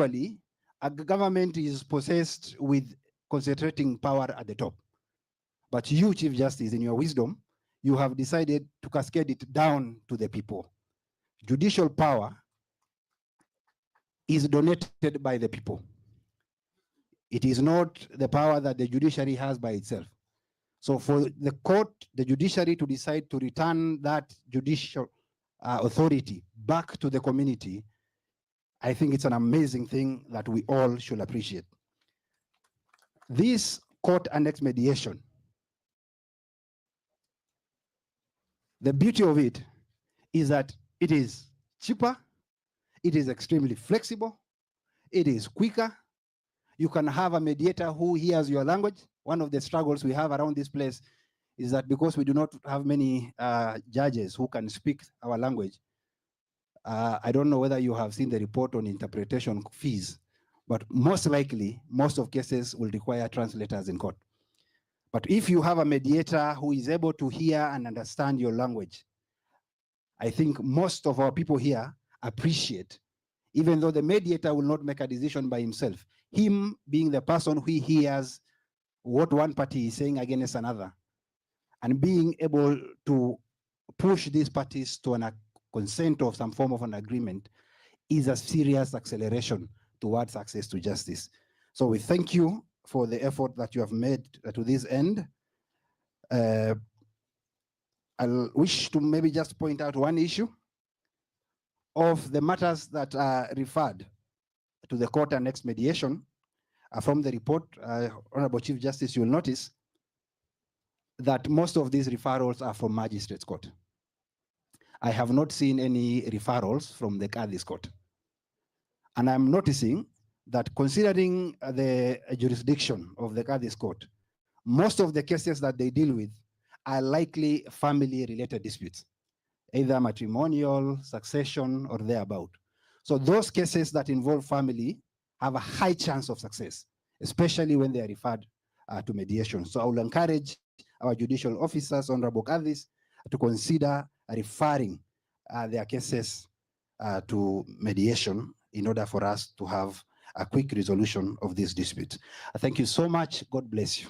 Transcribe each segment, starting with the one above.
usually a government is possessed with concentrating power at the top. But you, Chief Justice, in your wisdom, you have decided to cascade it down to the people. Judicial power is donated by the people. It is not the power that the judiciary has by itself. So for the court, the judiciary to decide to return that judicial authority back to the community, I think it's an amazing thing that we all should appreciate. This court annexed mediation, the beauty of it is that it is cheaper, it is extremely flexible, it is quicker. You can have a mediator who hears your language. One of the struggles we have around this place is that because we do not have many judges who can speak our language, I don't know whether you have seen the report on interpretation fees, but most likely, most of cases will require translators in court. But if you have a mediator who is able to hear and understand your language, I think most of our people here appreciate, even though the mediator will not make a decision by himself, him being the person who hears what one party is saying against another, and being able to push these parties to a consent of some form of an agreement is a serious acceleration towards access to justice. So we thank you for the effort that you have made to this end. I wish to maybe just point out one issue of the matters that are referred to the court annexed mediation. From the report, Honorable Chief Justice, you will notice that most of these referrals are from Magistrates Court. I have not seen any referrals from the Kadhi's Court. And I'm noticing that considering the jurisdiction of the Kadhi's Court, most of the cases that they deal with are likely family-related disputes, either matrimonial, succession, or thereabout. So those cases that involve family have a high chance of success, especially when they are referred to mediation. So I will encourage our judicial officers, Honorable Kadhis, to consider referring their cases to mediation in order for us to have a quick resolution of this dispute. Thank you so much. God bless you.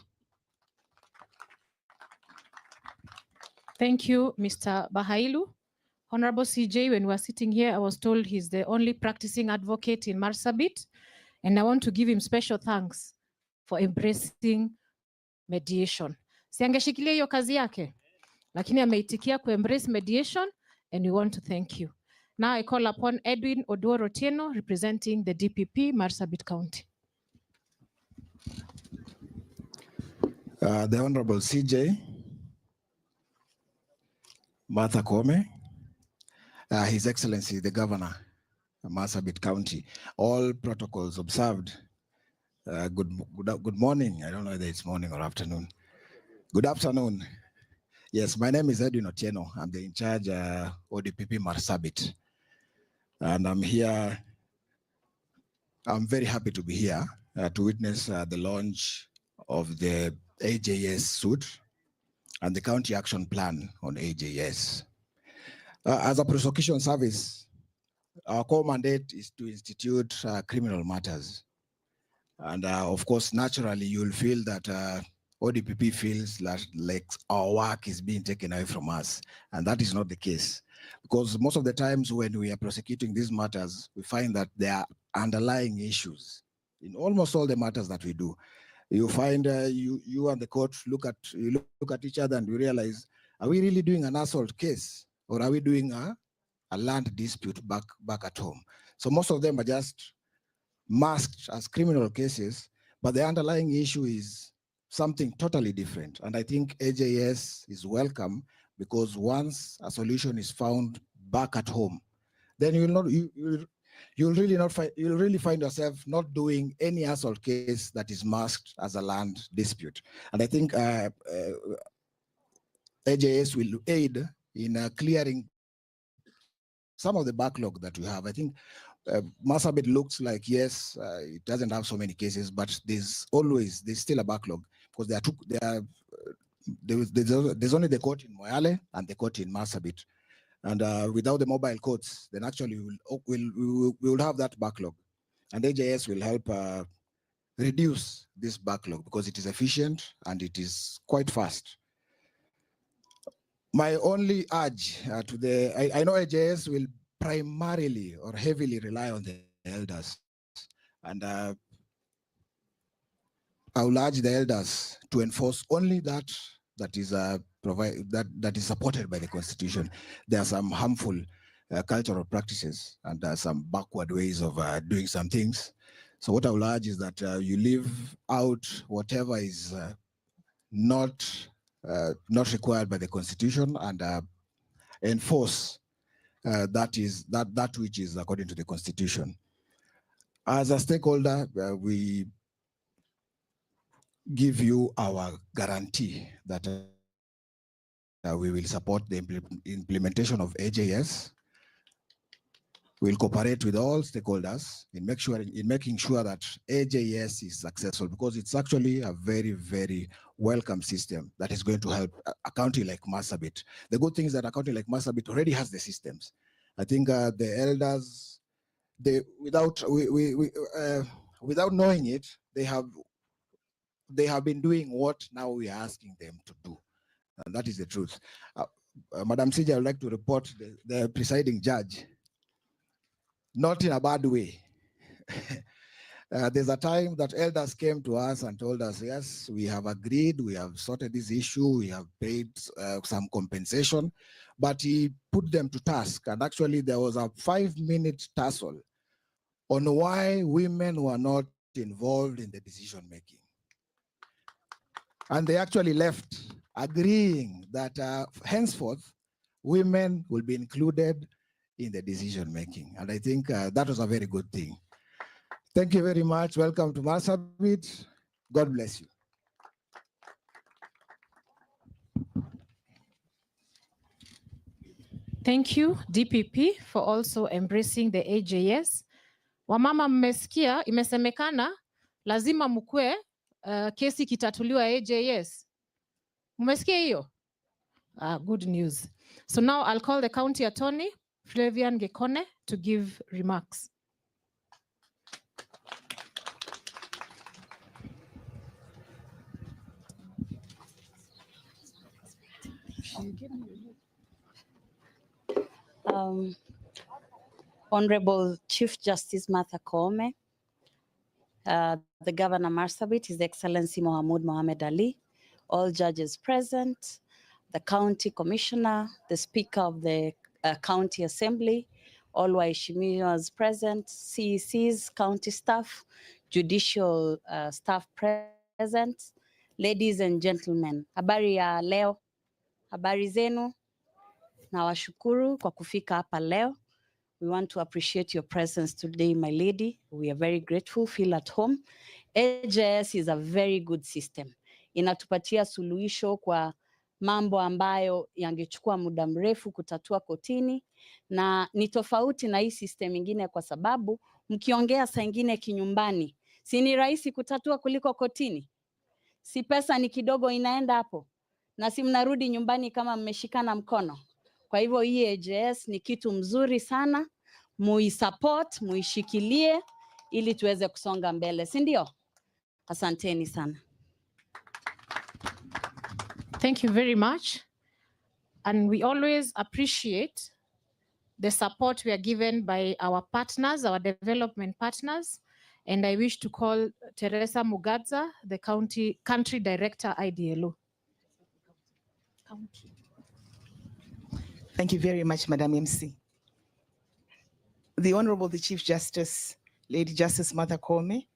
Thank you, Mr. Bahailu. Honorable CJ, when we were sitting here, I was told he's the only practicing advocate in Marsabit, and I want to give him special thanks for embracing mediation. Siangeshikilia hiyo kazi yake, lakini ameitikia ku embrace mediation, and we want to thank you. Now I call upon Edwin Oduoro Tieno, representing the DPP, Marsabit County. The Honorable CJ, Martha Koome, His Excellency, the Governor of Marsabit County, all protocols observed. Good morning. I don't know whether it's morning or afternoon. Good afternoon. Yes, my name is Edwin Otieno. I'm the in charge ODPP Marsabit. And I'm here. I'm very happy to be here to witness the launch of the AJS suit and the county action plan on AJS. As a prosecution service, our core mandate is to institute criminal matters. And of course, naturally, you'll feel that ODPP feels like our work is being taken away from us. And that is not the case. Because most of the times when we are prosecuting these matters, we find that there are underlying issues in almost all the matters that we do. You find you and the court look at each other and you realize, are we really doing an assault case? Or are we doing a land dispute back at home? So most of them are just masked as criminal cases, but the underlying issue is something totally different. And I think AJS is welcome because once a solution is found back at home, then you'll really find yourself not doing any assault case that is masked as a land dispute. And I think AJS will aid in clearing some of the backlog that we have. I think Marsabit looks like, yes, it doesn't have so many cases, but there's still a backlog because there's only the court in Moyale and the court in Marsabit. And without the mobile courts, then actually we will have that backlog. And AJS will help reduce this backlog because it is efficient and it is quite fast. My only urge to I know AJS will primarily or heavily rely on the elders. And I will urge the elders to enforce only that is that is supported by the Constitution. There are some harmful cultural practices and some backward ways of doing some things. So what I will urge is that you leave out whatever is not required by the Constitution and enforce that which is according to the Constitution. As a stakeholder, we give you our guarantee that we will support the implementation of AJS. We'll cooperate with all stakeholders in making sure that AJS is successful, because it's actually a very, very welcome system that is going to help a county like Marsabit. The good thing is that a county like Marsabit already has the systems. I think the elders, without knowing it, they have been doing what now we are asking them to do. And that is the truth. Madam CJ, I would like to report the presiding judge, not in a bad way. There's a time that elders came to us and told us, yes, we have agreed, we have sorted this issue, we have paid some compensation, but he put them to task. And actually there was a 5-minute tussle on why women were not involved in the decision-making. And they actually left agreeing that henceforth, women will be included in the decision-making. And I think that was a very good thing. Thank you very much. Welcome to Marsabit. God bless you. Thank you, DPP, for also embracing the AJS. Wamama mmesikia, imesemekana, lazima mkue kesi kitatuliwa AJS. Mmesikia hiyo? Good news. So now I'll call the county attorney, Flavian Gekone, to give remarks. Honorable Chief Justice Martha Koome, the Governor Marsabit, His Excellency Mohamed Ali, all judges present, the County Commissioner, the Speaker of the County Assembly, all waheshimiwas present, CECs, county staff, judicial staff present, ladies and gentlemen, habari ya leo, habari zenu, nawashukuru kwa kufika hapa leo. We want to appreciate your presence today, my lady. We are very grateful, feel at home. AJS is a very good system. Inatupatia suluhisho kwa mambo ambayo yangechukua muda mrefu kutatua kotini, na ni tofauti na hii system ingine kwa sababu mkiongea saa ingine kinyumbani, si ni rahisi kutatua kuliko kotini? Si pesa ni kidogo inaenda hapo, na si mnarudi nyumbani kama mmeshikana mkono. Kwa hivyo hii AJS ni kitu mzuri sana, muisupport, muishikilie ili tuweze kusonga mbele, si ndio? Asanteni sana. Thank you very much. And we always appreciate the support we are given by our partners, our development partners. And I wish to call Teresa Mugadza, the country director, IDLO. Thank you very much, Madam MC. The Honorable the Chief Justice, Lady Justice Martha Koome,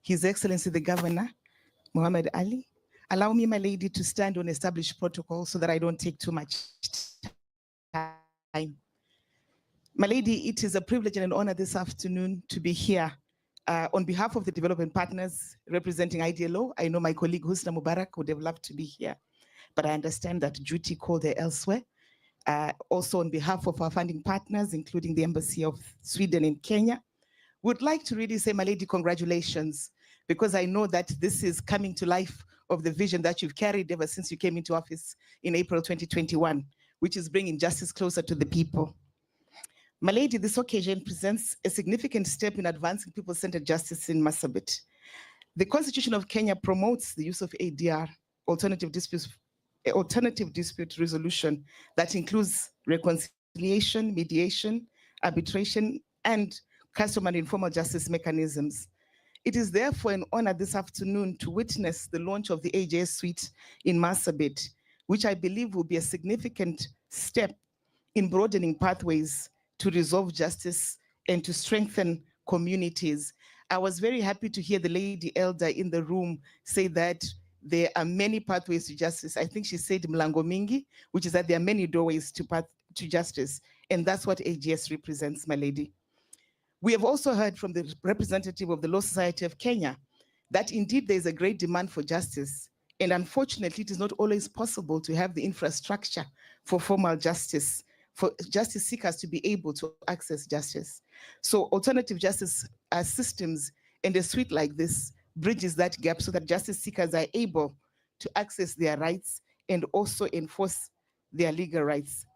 His Excellency the Governor, Mohamed Ali. Allow me, my lady, to stand on established protocol so that I don't take too much time. My lady, it is a privilege and an honor this afternoon to be here on behalf of the development partners representing IDLO. I know my colleague Husna Mubarak would have loved to be here, but I understand that duty called her elsewhere. Also on behalf of our funding partners, including the Embassy of Sweden in Kenya, would like to really say, my lady, congratulations, because I know that this is coming to life of the vision that you've carried ever since you came into office in April 2021, which is bringing justice closer to the people. My lady, this occasion presents a significant step in advancing people-centered justice in Marsabit. The Constitution of Kenya promotes the use of ADR, alternative dispute resolution, that includes reconciliation, mediation, arbitration, and customary informal justice mechanisms. It is therefore an honor this afternoon to witness the launch of the AJS suite in Marsabit, which I believe will be a significant step in broadening pathways to resolve justice and to strengthen communities. I was very happy to hear the lady elder in the room say that there are many pathways to justice. I think she said mlango mingi, which is that there are many doorways to justice. And that's what AGS represents, my lady. We have also heard from the representative of the Law Society of Kenya that indeed there is a great demand for justice. And unfortunately, it is not always possible to have the infrastructure for formal justice, for justice seekers to be able to access justice. So alternative justice systems and a suite like this bridges that gap so that justice seekers are able to access their rights and also enforce their legal rights.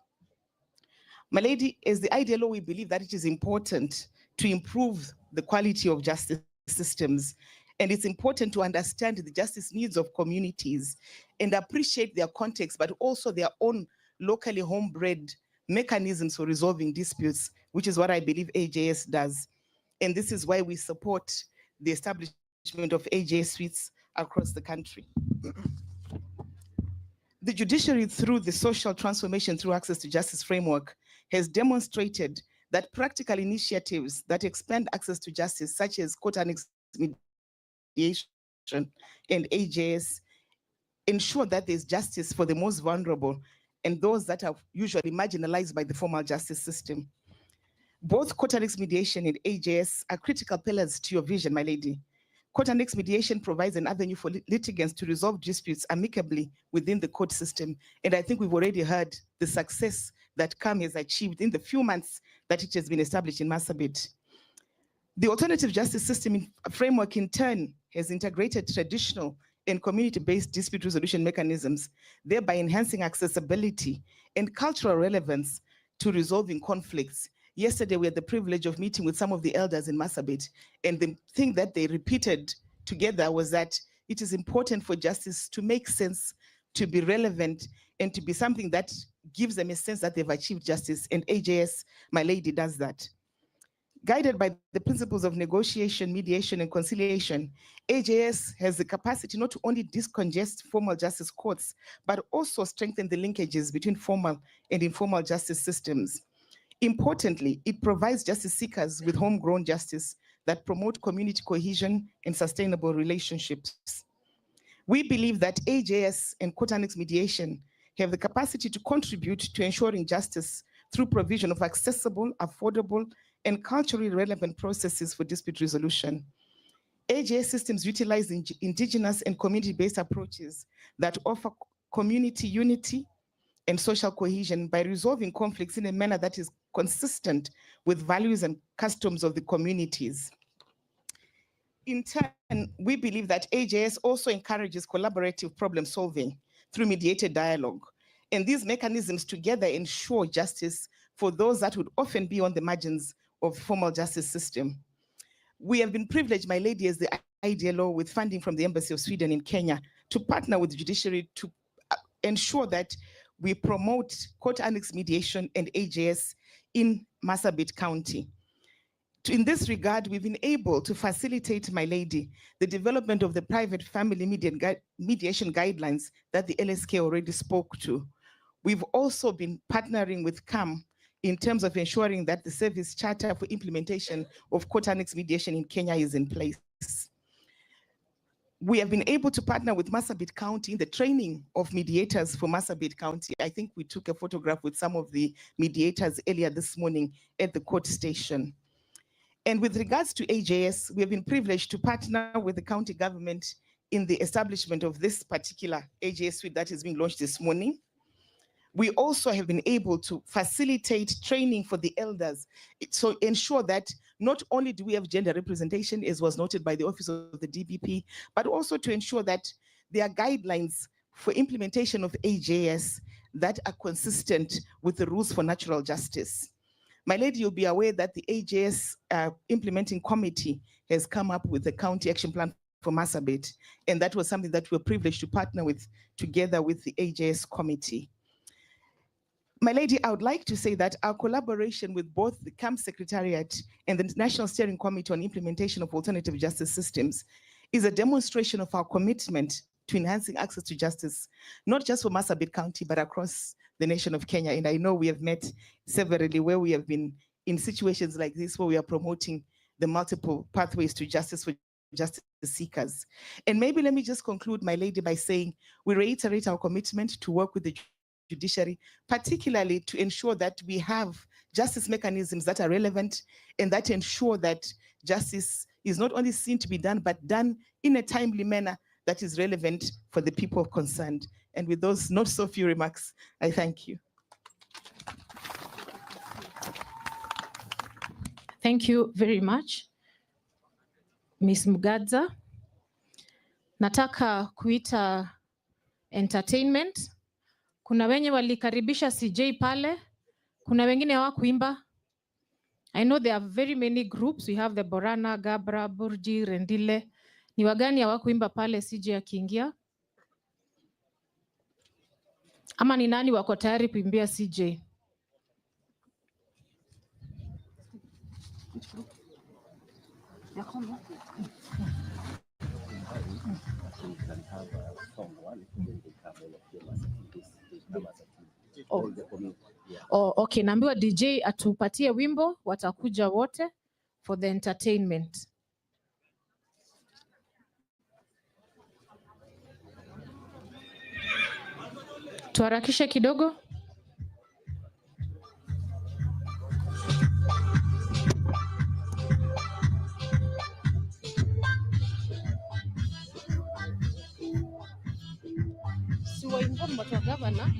My lady, as the IDLO, we believe that it is important to improve the quality of justice systems. And it's important to understand the justice needs of communities and appreciate their context, but also their own locally homebred mechanisms for resolving disputes, which is what I believe AJS does. And this is why we support the establishment of AJS suites across the country. The judiciary, through the social transformation through access to justice framework, has demonstrated that practical initiatives that expand access to justice, such as court-annexed mediation and AJS, ensure that there's justice for the most vulnerable and those that are usually marginalized by the formal justice system. Both court-annexed mediation and AJS are critical pillars to your vision, my lady. Court-annexed mediation provides an avenue for litigants to resolve disputes amicably within the court system. And I think we've already heard the success that Koome has achieved in the few months that it has been established in Marsabit. The alternative justice system framework in turn has integrated traditional and community-based dispute resolution mechanisms, thereby enhancing accessibility and cultural relevance to resolving conflicts. Yesterday, we had the privilege of meeting with some of the elders in Marsabit, and the thing that they repeated together was that it is important for justice to make sense, to be relevant, and to be something that gives them a sense that they've achieved justice, and AJS, my lady, does that. Guided by the principles of negotiation, mediation, and conciliation, AJS has the capacity not to only discongest formal justice courts, but also strengthen the linkages between formal and informal justice systems. Importantly, it provides justice seekers with homegrown justice that promote community cohesion and sustainable relationships. We believe that AJS and court-annexed mediation have the capacity to contribute to ensuring justice through provision of accessible, affordable, and culturally relevant processes for dispute resolution. AJS systems utilize indigenous and community-based approaches that offer community unity and social cohesion by resolving conflicts in a manner that is consistent with values and customs of the communities. In turn, we believe that AJS also encourages collaborative problem solving through mediated dialogue. And these mechanisms together ensure justice for those that would often be on the margins of the formal justice system. We have been privileged, my lady, as the IDLO, with funding from the Embassy of Sweden in Kenya, to partner with the judiciary to ensure that we promote court-annexed mediation and AJS in Marsabit County. In this regard, we've been able to facilitate, my lady, the development of the private family mediation guidelines that the LSK already spoke to. We've also been partnering with Koome in terms of ensuring that the service charter for implementation of court-annexed mediation in Kenya is in place. We have been able to partner with Marsabit County in the training of mediators for Marsabit County. I think we took a photograph with some of the mediators earlier this morning at the court station. And with regards to AJS, we have been privileged to partner with the county government in the establishment of this particular AJS suite that is being launched this morning. We also have been able to facilitate training for the elders, so ensure that not only do we have gender representation, as was noted by the Office of the DBP, but also to ensure that there are guidelines for implementation of AJS that are consistent with the rules for natural justice. My lady, you'll be aware that the AJS implementing committee has come up with a county action plan for Marsabit, and that was something that we're privileged to partner with together with the AJS committee. My lady, I would like to say that our collaboration with both the Camp Secretariat and the National Steering Committee on Implementation of Alternative Justice Systems is a demonstration of our commitment to enhancing access to justice, not just for Marsabit County, but across the nation of Kenya. And I know we have met severally where we have been in situations like this, where we are promoting the multiple pathways to justice for justice seekers. And maybe let me just conclude, my lady, by saying we reiterate our commitment to work with the judiciary, particularly to ensure that we have justice mechanisms that are relevant and that ensure that justice is not only seen to be done, but done in a timely manner that is relevant for the people concerned. And with those not so few remarks, I thank you. Thank you very much, Ms. Mugadza. Nataka kuita entertainment. Kuna wenye walikaribisha CJ pale, kuna wengine hawakuimba. I know there are very many groups. We have the Borana, Gabra, Burji, Rendile. Ni wagani hawakuimba pale CJ akiingia? Ama ni nani wako tayari kuimbia CJ? Oh, okay. Naambiwa DJ atupatie wimbo, watakuja wote for the entertainment. Tuharakishe kidogo. Siwa inform watu wa governor.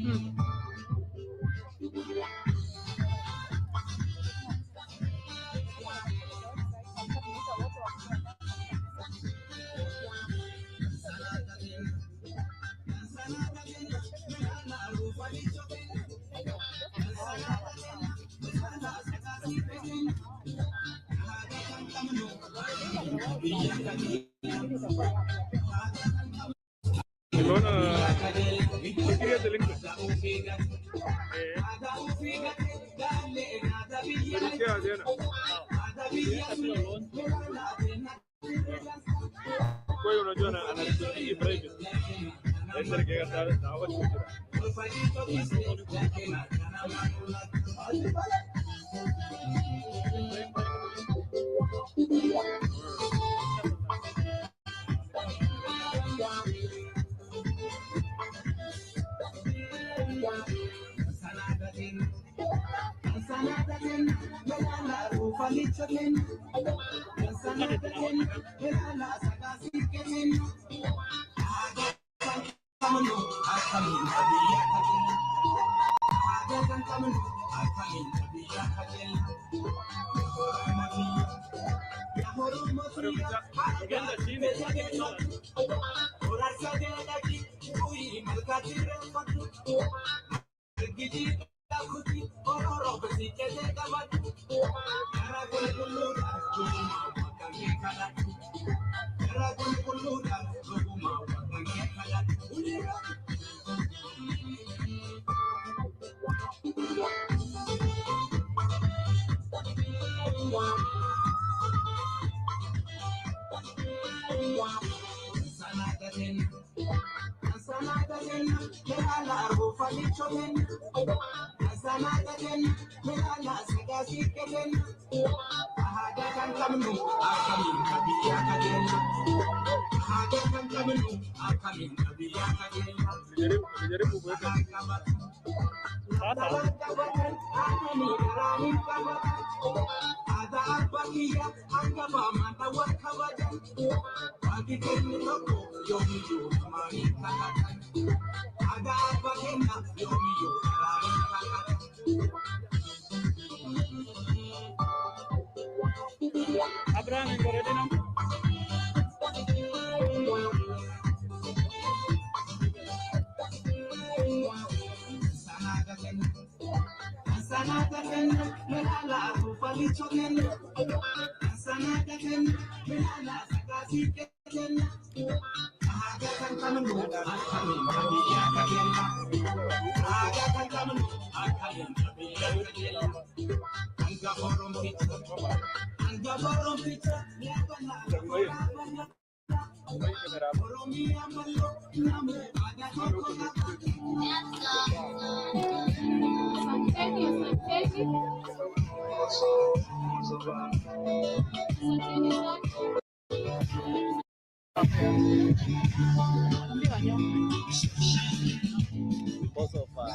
Because of our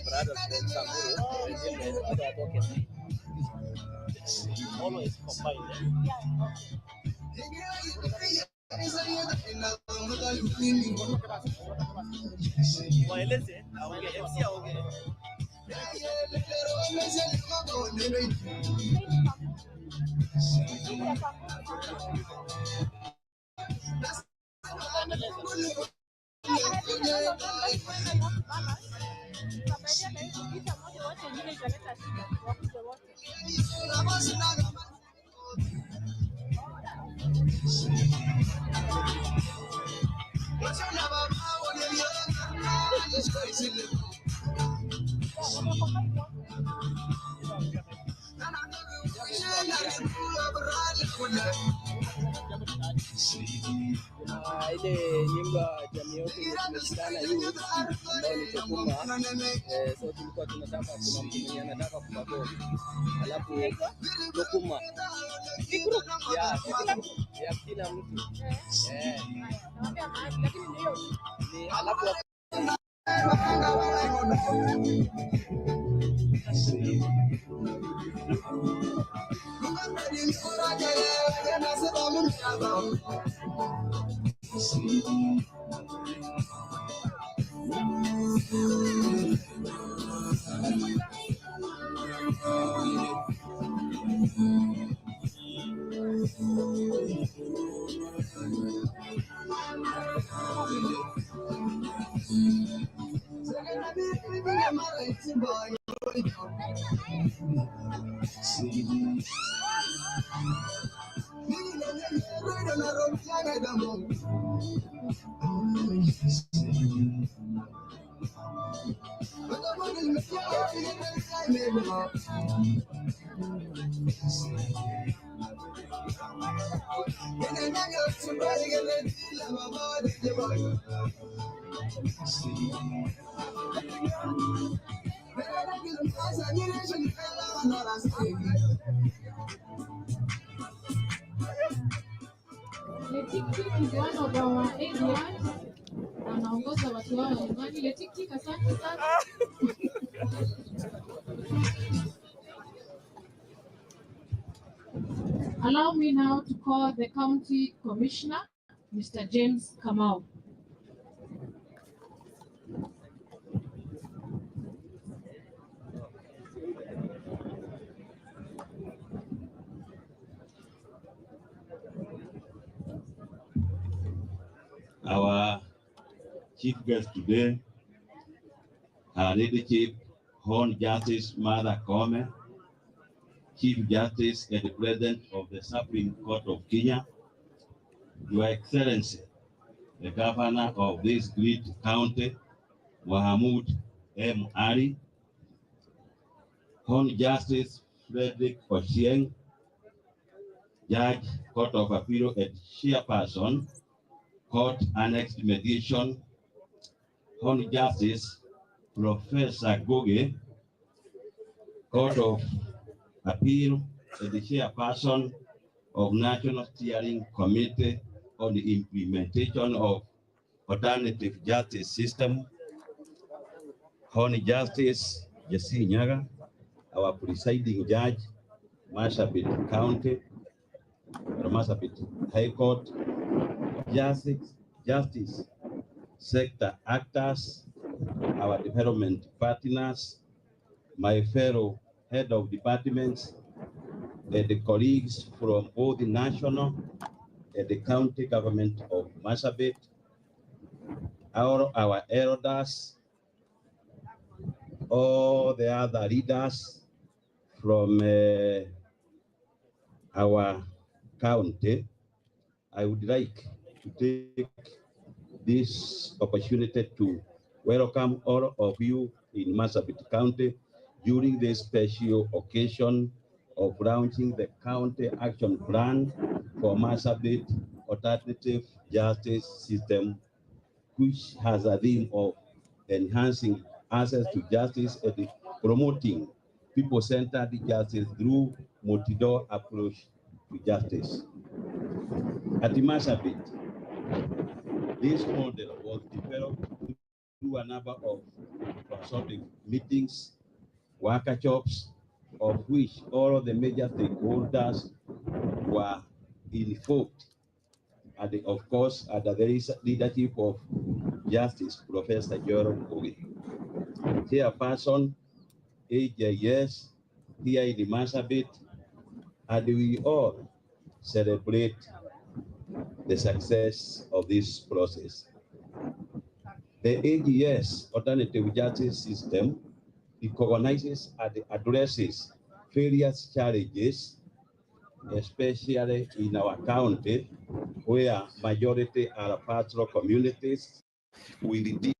brothers from Samburu, always combined. Waeleze, MC aongee. Ile nyimbo ya jamii yote tumeshikana hii ambayo ni Koome. So tulikuwa tunataka kuna mtu mwenye anataka kuperform. Alafu Koome. Ya kila mtu. Ni alafu One of our areas anaongoza watu wao nyumbani. Letiki, asante sana. Allow me now to call the County Commissioner, Mr. James Kamau. Our chief guest today, Her Ladyship Hon Justice Martha Koome, Chief Justice and the President of the Supreme Court of Kenya, Your Excellency, the Governor of this great county, Mohamud M. Ali, Hon Justice Frederick Ochieng, Judge, Court of Appeal and Chairperson, Court Annexed Mediation, Hon Justice Professor Goge, Court of Appeal and the Chairperson of National Steering Committee on the Implementation of Alternative Justice System, Hon Justice Jesse Nyaga, our presiding judge, Marsabit County, Marsabit High Court, Justice sector actors, our development partners, my fellow head of departments, and the colleagues from both the national and the county government of Marsabit, our elders, all the other leaders from our county, I would like to take this opportunity to welcome all of you in Marsabit County during this special occasion of launching the County Action Plan for Marsabit Alternative Justice System, which has a theme of enhancing access to justice and promoting people-centered justice through multi-door approach to justice. At Marsabit, this model was developed through a number of consultative meetings, workshops, of which all of the major stakeholders were involved, and of course, under the leadership of Justice Professor Koome, chairperson, AJS, here in Marsabit, and we all celebrate the success of this process. The AGS, Alternative Justice System, recognizes and addresses various challenges, especially in our county, where majority are pastoral communities with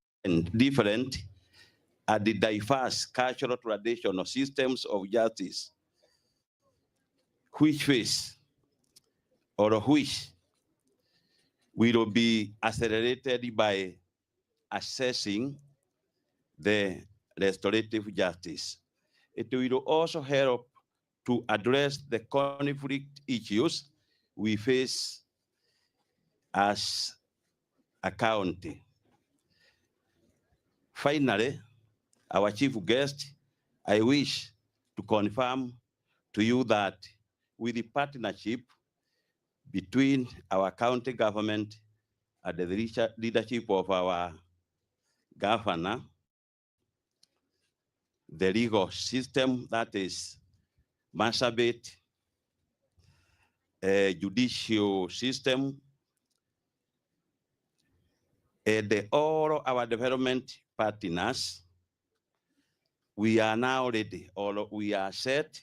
different and diverse cultural traditional systems of justice, which will be accelerated by assessing the restorative justice. It will also help to address the conflict issues we face as a county. Finally, our chief guest, I wish to confirm to you that with the partnership between our county government and the leadership of our governor, the legal system, that is Marsabit, judicial system, and all our development partners, we are now ready, or we are set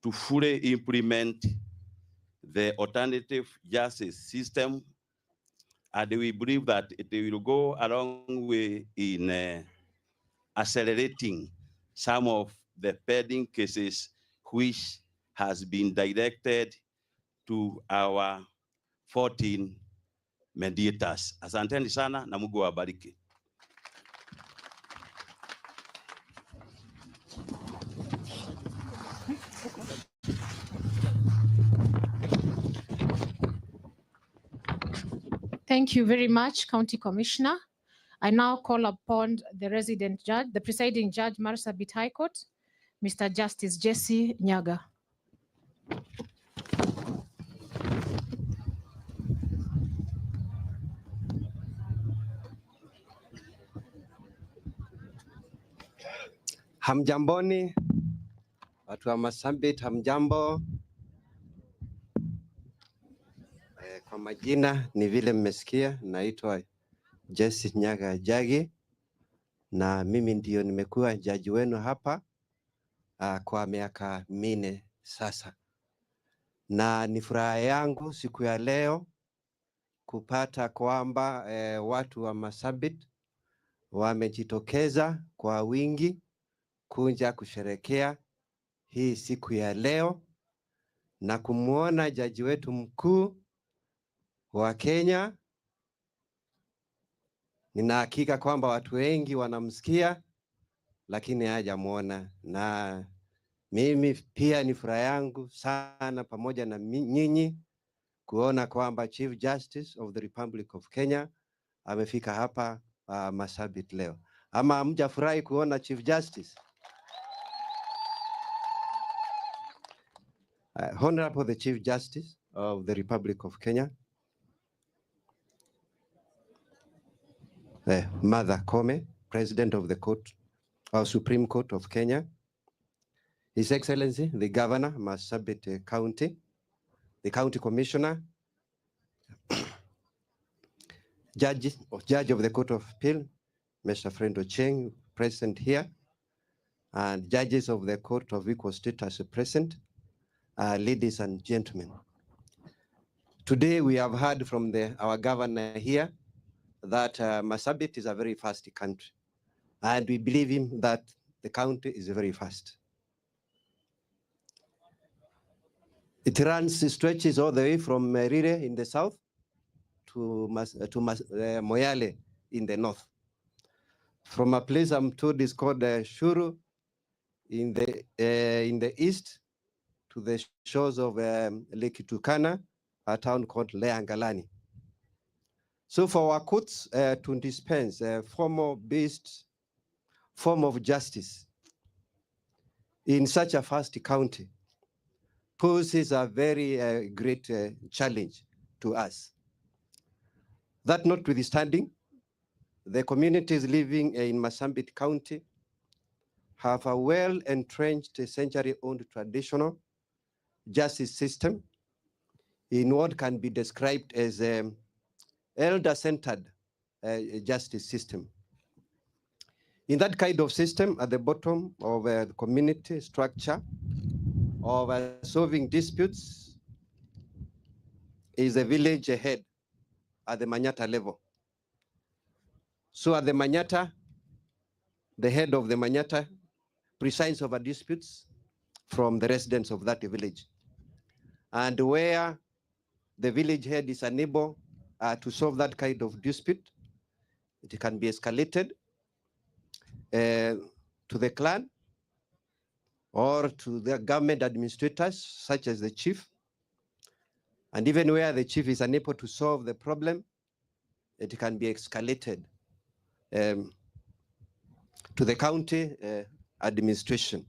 to fully implement the alternative justice system, and we believe that it will go a long way in accelerating some of the pending cases which has been directed to our 14 mediators. Asanteni sana na Mungu awabariki. Thank you very much, County Commissioner. I now call upon the resident judge, the presiding judge, Marsabit High Court, Mr. Justice Jesse Nyaga. Hamjamboni, watu wa Marsabit, hamjambo. Kwa majina ni vile mmesikia, naitwa Jesse Nyaga Jagi, na mimi ndio nimekuwa jaji wenu hapa kwa miaka 4 sasa. Na ni furaha yangu siku ya leo kupata kwamba watu wa Marsabit wamejitokeza kwa wingi kuja kusherekea hii siku ya leo na kumuona jaji wetu mkuu wa Kenya. Nina hakika kwamba watu wengi wanamsikia lakini hajamuona, na mimi pia ni furaha yangu sana pamoja na nyinyi kuona kwamba Chief Justice of the Republic of Kenya amefika hapa Marsabit leo. Ama hamjafurahi kuona Chief Justice? Honorable the Chief Justice of the Republic of Kenya, Mother Koome, President of the Supreme Court of Kenya, His Excellency the Governor, Marsabit County, the County Commissioner, Judge of the Court of Appeal, Mr. Friend Ocheng, present here, and judges of the Court of Equal Status present, ladies and gentlemen. Today we have heard from our governor here that Marsabit is a very fast country, and we believe him that the county is very fast. It stretches all the way from Rire in the south to Moyale in the north. From a place I'm told is called Shuru in the east to the shores of Lake Turkana, a town called Leangalani. So for our courts to dispense a formal-based form of justice in such a vast county poses a very great challenge to us. That notwithstanding, the communities living in Marsabit County have a well-entrenched, century-old traditional justice system in what can be described as an elder-centered justice system. In that kind of system, at the bottom of the community structure of solving disputes is a village head at the Manyata level. So at the Manyata, the head of the Manyata presides over disputes from the residents of that village. And where the village head is unable to solve that kind of dispute, it can be escalated to the clan or to the government administrators, such as the chief. And even where the chief is unable to solve the problem, it can be escalated to the county administration,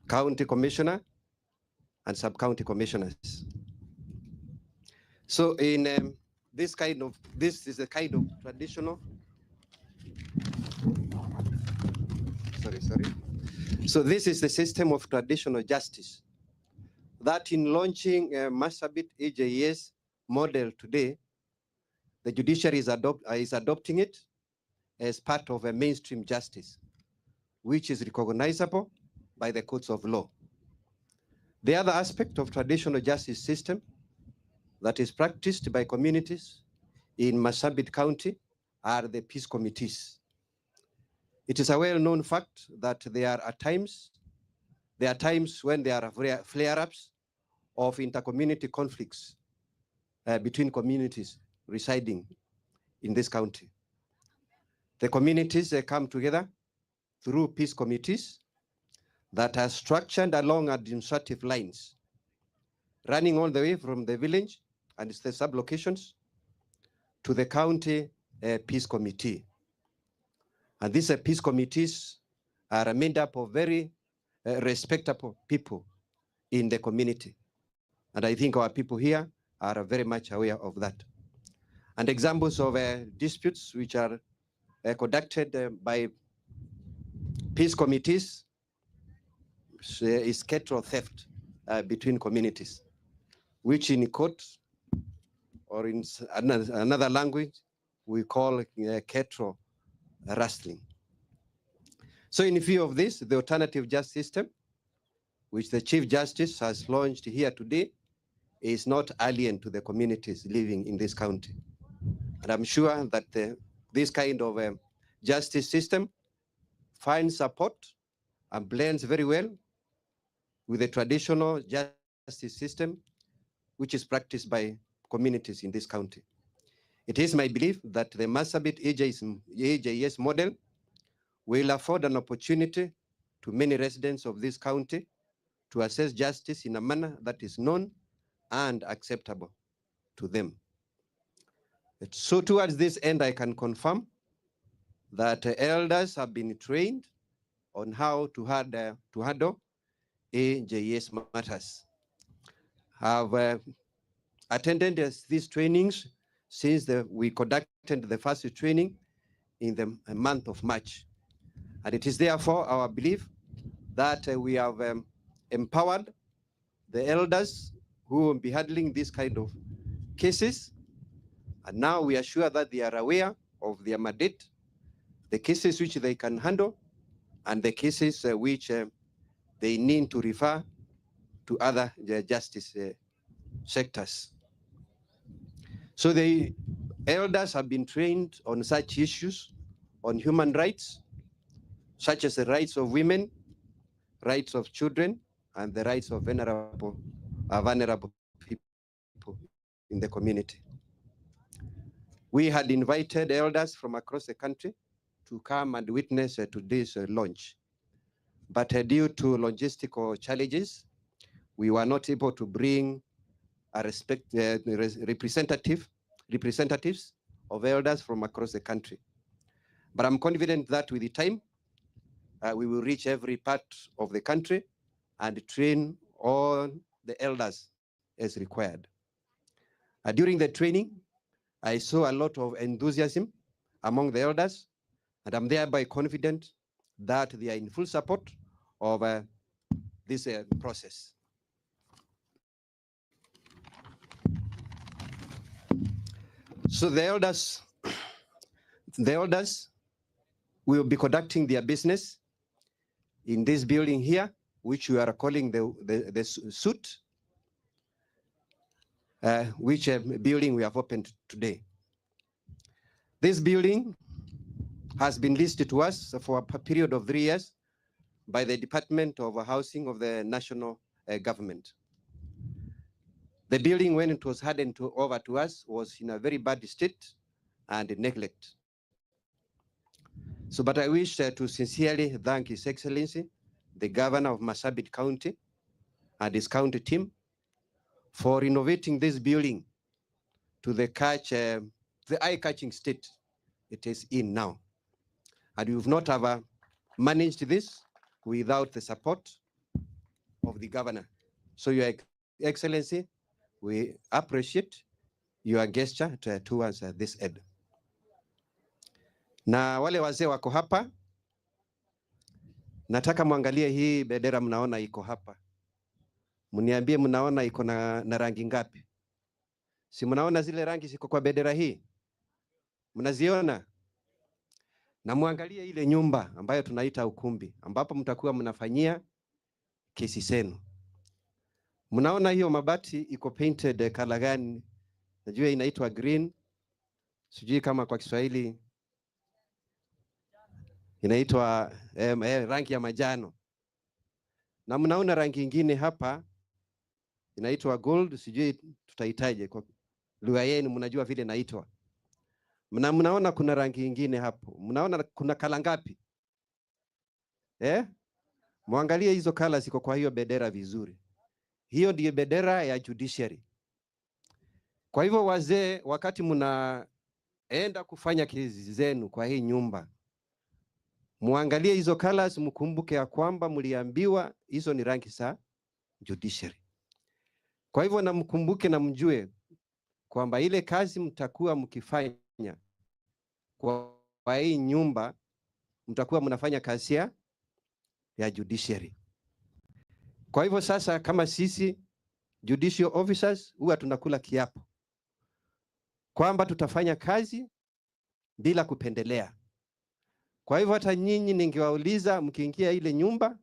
county commissioner and sub-county commissioners. So in this is a kind of traditional, So this is the system of traditional justice that in launching Marsabit AJS model today, the judiciary is adopting it as part of a mainstream justice, which is recognizable by the courts of law. The other aspect of traditional justice system that is practiced by communities in Marsabit County are the peace committees. It is a well-known fact that there are times when there are flare-ups of inter-community conflicts between communities residing in this county. The communities come together through peace committees that are structured along administrative lines, running all the way from the village and the sub-locations to the county peace committee. And these peace committees are made up of very respectable people in the community. And I think our people here are very much aware of that. And examples of disputes which are conducted by peace committees is cattle theft between communities, which in court or in another language we call cattle rustling. So in view of this, the alternative justice system, which the Chief Justice has launched here today, is not alien to the communities living in this county. And I'm sure that this kind of justice system finds support and blends very well with the traditional justice system, which is practiced by communities in this county. It is my belief that the Marsabit AJS model will afford an opportunity to many residents of this county to assess justice in a manner that is known and acceptable to them. So towards this end, I can confirm that elders have been trained on how to handle AJS matters. Have attended these trainings since we conducted the first training in the month of March. And it is therefore our belief that we have empowered the elders who will be handling this kind of cases. And now we are sure that they are aware of their mandate, the cases which they can handle, and the cases which they need to refer to other justice sectors. So the elders have been trained on such issues, on human rights, such as the rights of women, rights of children, and the rights of vulnerable people in the community. We had invited elders from across the country to come and witness to this launch. But due to logistical challenges, we were not able to bring a representatives of elders from across the country. But I'm confident that with the time, we will reach every part of the country and train all the elders as required. During the training, I saw a lot of enthusiasm among the elders, and I'm thereby confident that they are in full support of this process. So the elders will be conducting their business in this building here, which we are calling the suite, which building we have opened today. This building has been listed to us for a period of 3 years by the Department of Housing of the National Government. The building, when it was handed over to us, was in a very bad state and neglect. So, but I wish to sincerely thank His Excellency, the Governor of Marsabit County and his county team for renovating this building to the eye-catching state it is in now. And we would not have managed this without the support of the Governor. So, Your Excellency, we appreciate your gesture towards this end. Na wale wazee wako hapa, nataka muangalie hii bendera mnaona iko hapa. Mniambie mnaona iko na rangi ngapi? Si mnaona zile rangi ziko kwa bendera hii? Mnaziona? Na muangalie ile nyumba ambayo tunaita ukumbi, ambapo mtakuwa mnafanyia kesi zenu. Mnaona hiyo mabati iko painted color gani? Najua inaitwa green. Sijui kama kwa Kiswahili inaitwa rangi ya majano. Na mnaona rangi nyingine hapa inaitwa gold, sijui tutahitaje kwa lugha yenu, mnajua vile inaitwa. Mnaona kuna rangi nyingine hapo. Mnaona kuna kala ngapi? Muangalie hizo kala ziko kwa hiyo bendera vizuri. Hiyo ndiyo bendera ya judiciary. Kwa hivyo wazee, wakati mnaenda kufanya kesi zenu kwa hii nyumba, muangalie hizo colors, mkumbuke ya kwamba mliambiwa hizo ni rangi za judiciary. Kwa hivyo na mkumbuke na mjue kwamba ile kazi mtakuwa mkifanya kwa hii nyumba, mtakuwa mnafanya kazi ya judiciary. Kwa hivyo sasa, kama sisi judicial officers huwa tunakula kiapo kwamba tutafanya kazi bila kupendelea. Kwa hivyo hata nyinyi ningewauliza mkiingia ile nyumba,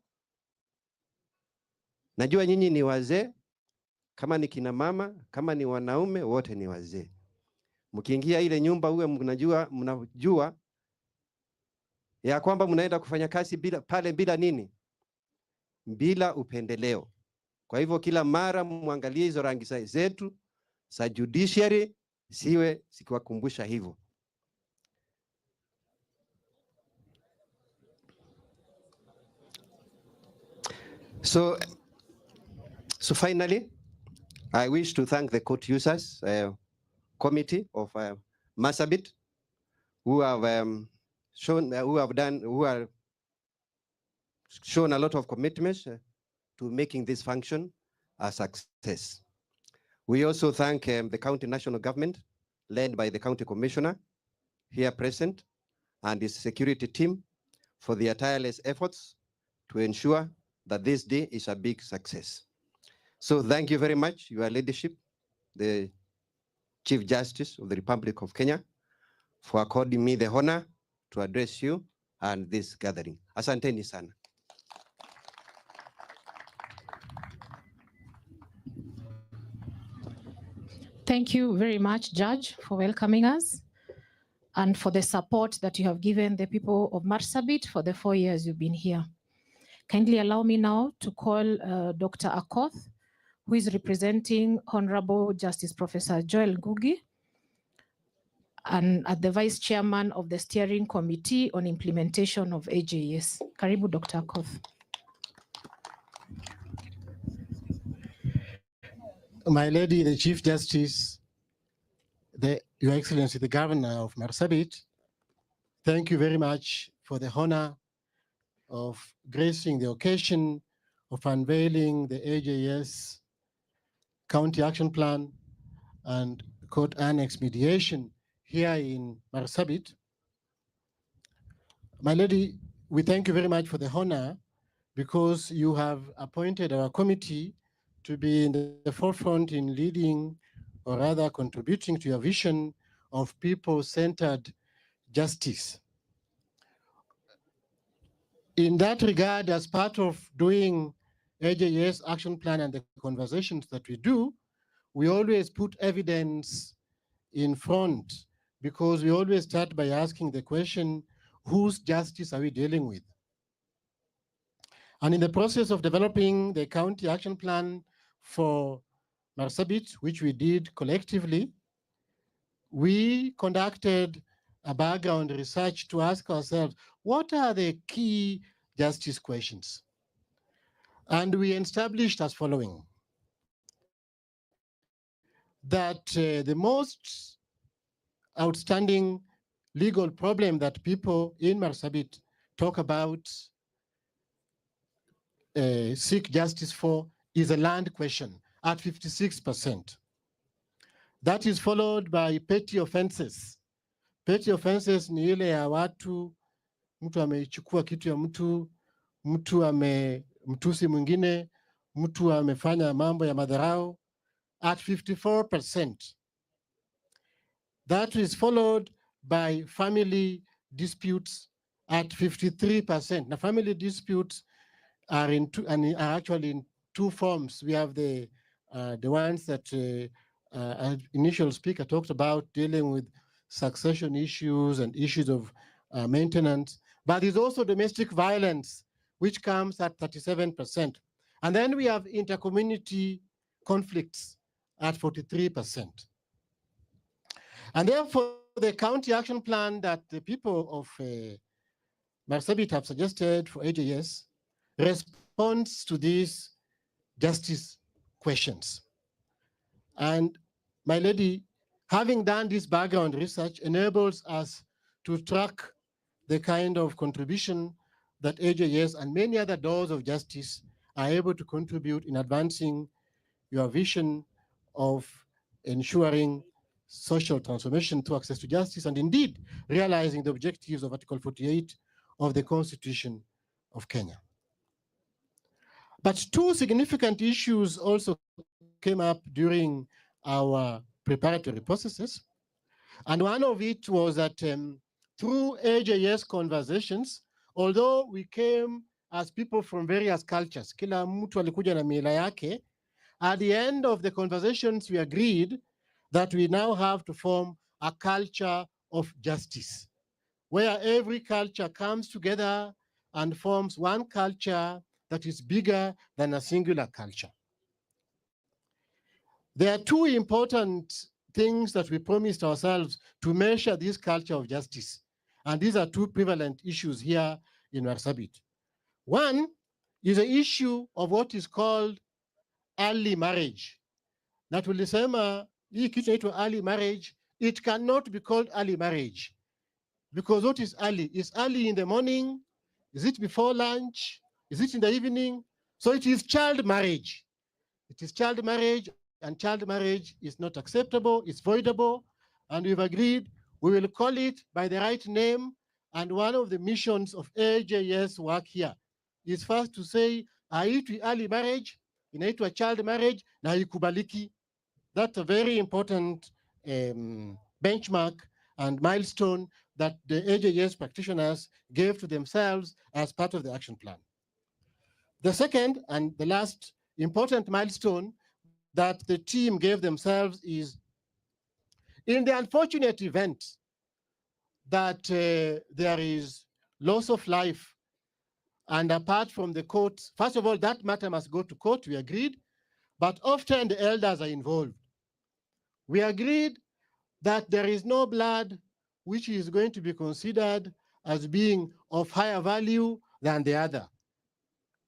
najua nyinyi ni wazee, kama ni kina mama, kama ni wanaume, wote ni wazee. Mkiingia ile nyumba uwe mnajua ya kwamba mnaenda kufanya kazi bila nini? Bila upendeleo. Kwa hivyo kila mara muangalie hizo rangi zetu za judiciary, siwe sikiwakumbusha hivyo. So finally, I wish to thank the court users committee of Marsabit who have shown a lot of commitment to making this function a success. We also thank the county national government led by the county commissioner here present and his security team for their tireless efforts to ensure that this day is a big success. So thank you very much, your leadership, the Chief Justice of the Republic of Kenya, for according me the honor to address you and this gathering. Asanteni sana. Thank you very much, Judge, for welcoming us and for the support that you have given the people of Marsabit for the 4 years you've been here. Kindly allow me now to call Dr. Akoth, who is representing Honorable Justice Professor Joel Ngugi, and the Vice Chairman of the Steering Committee on Implementation of AJS. Karibu, Dr. Akoth. My Lady, the Chief Justice, Your Excellency, the Governor of Marsabit, thank you very much for the honor of gracing the occasion of unveiling the AJS County Action Plan and Court Annex Mediation here in Marsabit. My Lady, we thank you very much for the honor because you have appointed our committee to be in the forefront in leading or rather contributing to your vision of people-centered justice. In that regard, as part of doing AJS action plan and the conversations that we do, we always put evidence in front because we always start by asking the question, whose justice are we dealing with? And in the process of developing the county action plan for Marsabit, which we did collectively, we conducted a background research to ask ourselves, what are the key justice questions? And we established as following, that the most outstanding legal problem that people in Marsabit talk about, seek justice for, is a land question at 56%. That is followed by petty offenses. Petty offenses ni ile ya watu, mtu amechukua kitu ya mtu, mtu amemtusi mwingine, mtu amefanya mambo ya madharau at 54%. That is followed by family disputes at 53%. Now, family disputes are actually in two forms. We have the ones that initial speaker talked about, dealing with succession issues and issues of maintenance, but there's also domestic violence, which comes at 37%. And then we have intercommunity conflicts at 43%. And therefore, the county action plan that the people of Marsabit have suggested for AJS responds to these justice questions. And my lady, having done this background research enables us to track the kind of contribution that AJS and many other doors of justice are able to contribute in advancing your vision of ensuring social transformation through access to justice, and indeed realizing the objectives of Article 48 of the Constitution of Kenya. But two significant issues also came up during our preparatory processes. And one of it was that through AJS conversations, although we came as people from various cultures, kila mtu alikuja na mila yake, at the end of the conversations, we agreed that we now have to form a culture of justice, where every culture comes together and forms one culture that is bigger than a singular culture. There are two important things that we promised ourselves to measure this culture of justice. And these are two prevalent issues here in Marsabit. One is the issue of what is called early marriage. Na tulisema hii kitu inaitwa early marriage, it cannot be called early marriage. Because what is early? Is early in the morning? Is it before lunch? Is it in the evening? So it is child marriage. It is child marriage, and child marriage is not acceptable, it's voidable, and we've agreed we will call it by the right name. And one of the missions of AJS work here is first to say, haitwi early marriage, inaitwa child marriage, na haikubaliki. That's a very important benchmark and milestone that the AJS practitioners gave to themselves as part of the action plan. The second and the last important milestone that the team gave themselves is, in the unfortunate event that there is loss of life, and apart from the court, first of all, that matter must go to court, we agreed, but often the elders are involved. We agreed that there is no blood which is going to be considered as being of higher value than the other.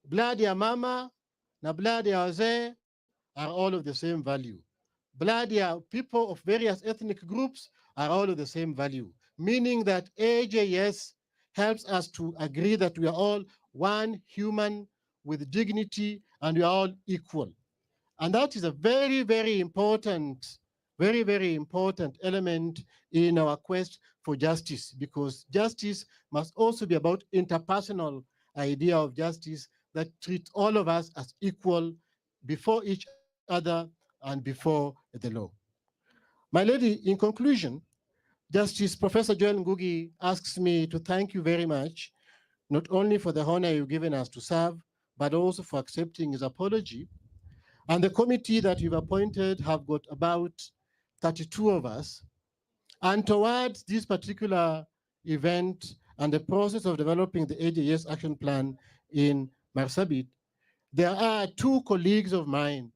Blood ya mama na blood ya wazee are all of the same value. Blood ya people of various ethnic groups are all of the same value, meaning that AJS helps us to agree that we are all one human with dignity and we are all equal. And that is a very, very important element in our quest for justice, because justice must also be about interpersonal idea of justice that treats all of us as equal before each other and before the law. My lady, in conclusion, Justice Professor Joel Ngugi asks me to thank you very much, not only for the honor you've given us to serve, but also for accepting his apology. And the committee that you've appointed have got about 32 of us. And towards this particular event and the process of developing the AJS action plan in Marsabit, there are 2 colleagues of mine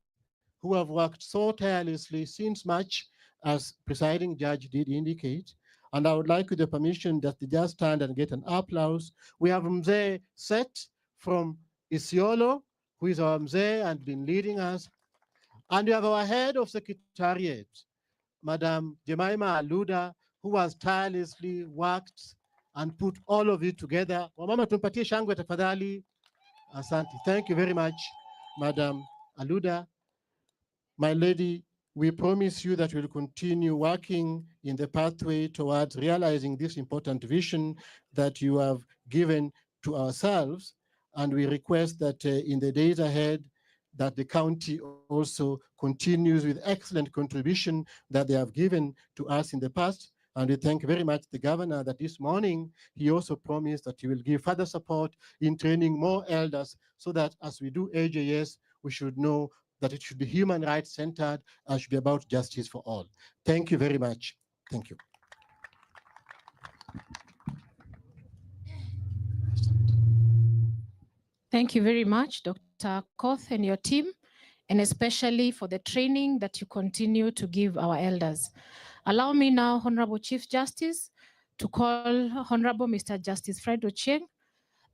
who have worked so tirelessly since March, as presiding judge did indicate. And I would like, with the permission, that they just stand and get an applause. We have Mzee Set from Isiolo, who is our Mzee and been leading us. And we have our head of secretariat, Madam Jemima Aluda, who has tirelessly worked and put all of it together. Wamama tumpatie shangwe tafadhali. Asante. Thank you very much, Madam Aluda. My lady, we promise you that we'll continue working in the pathway towards realizing this important vision that you have given to ourselves. And we request that in the days ahead, that the county also continues with excellent contribution that they have given to us in the past. And we thank very much the governor that this morning, he also promised that he will give further support in training more elders so that as we do AJS, we should know that it should be human rights centered and should be about justice for all. Thank you very much. Thank you. Thank you very much, Dr. Koth and your team, and especially for the training that you continue to give our elders. Allow me now, Honorable Chief Justice, to call Honorable Mr. Justice Fred Ochieng,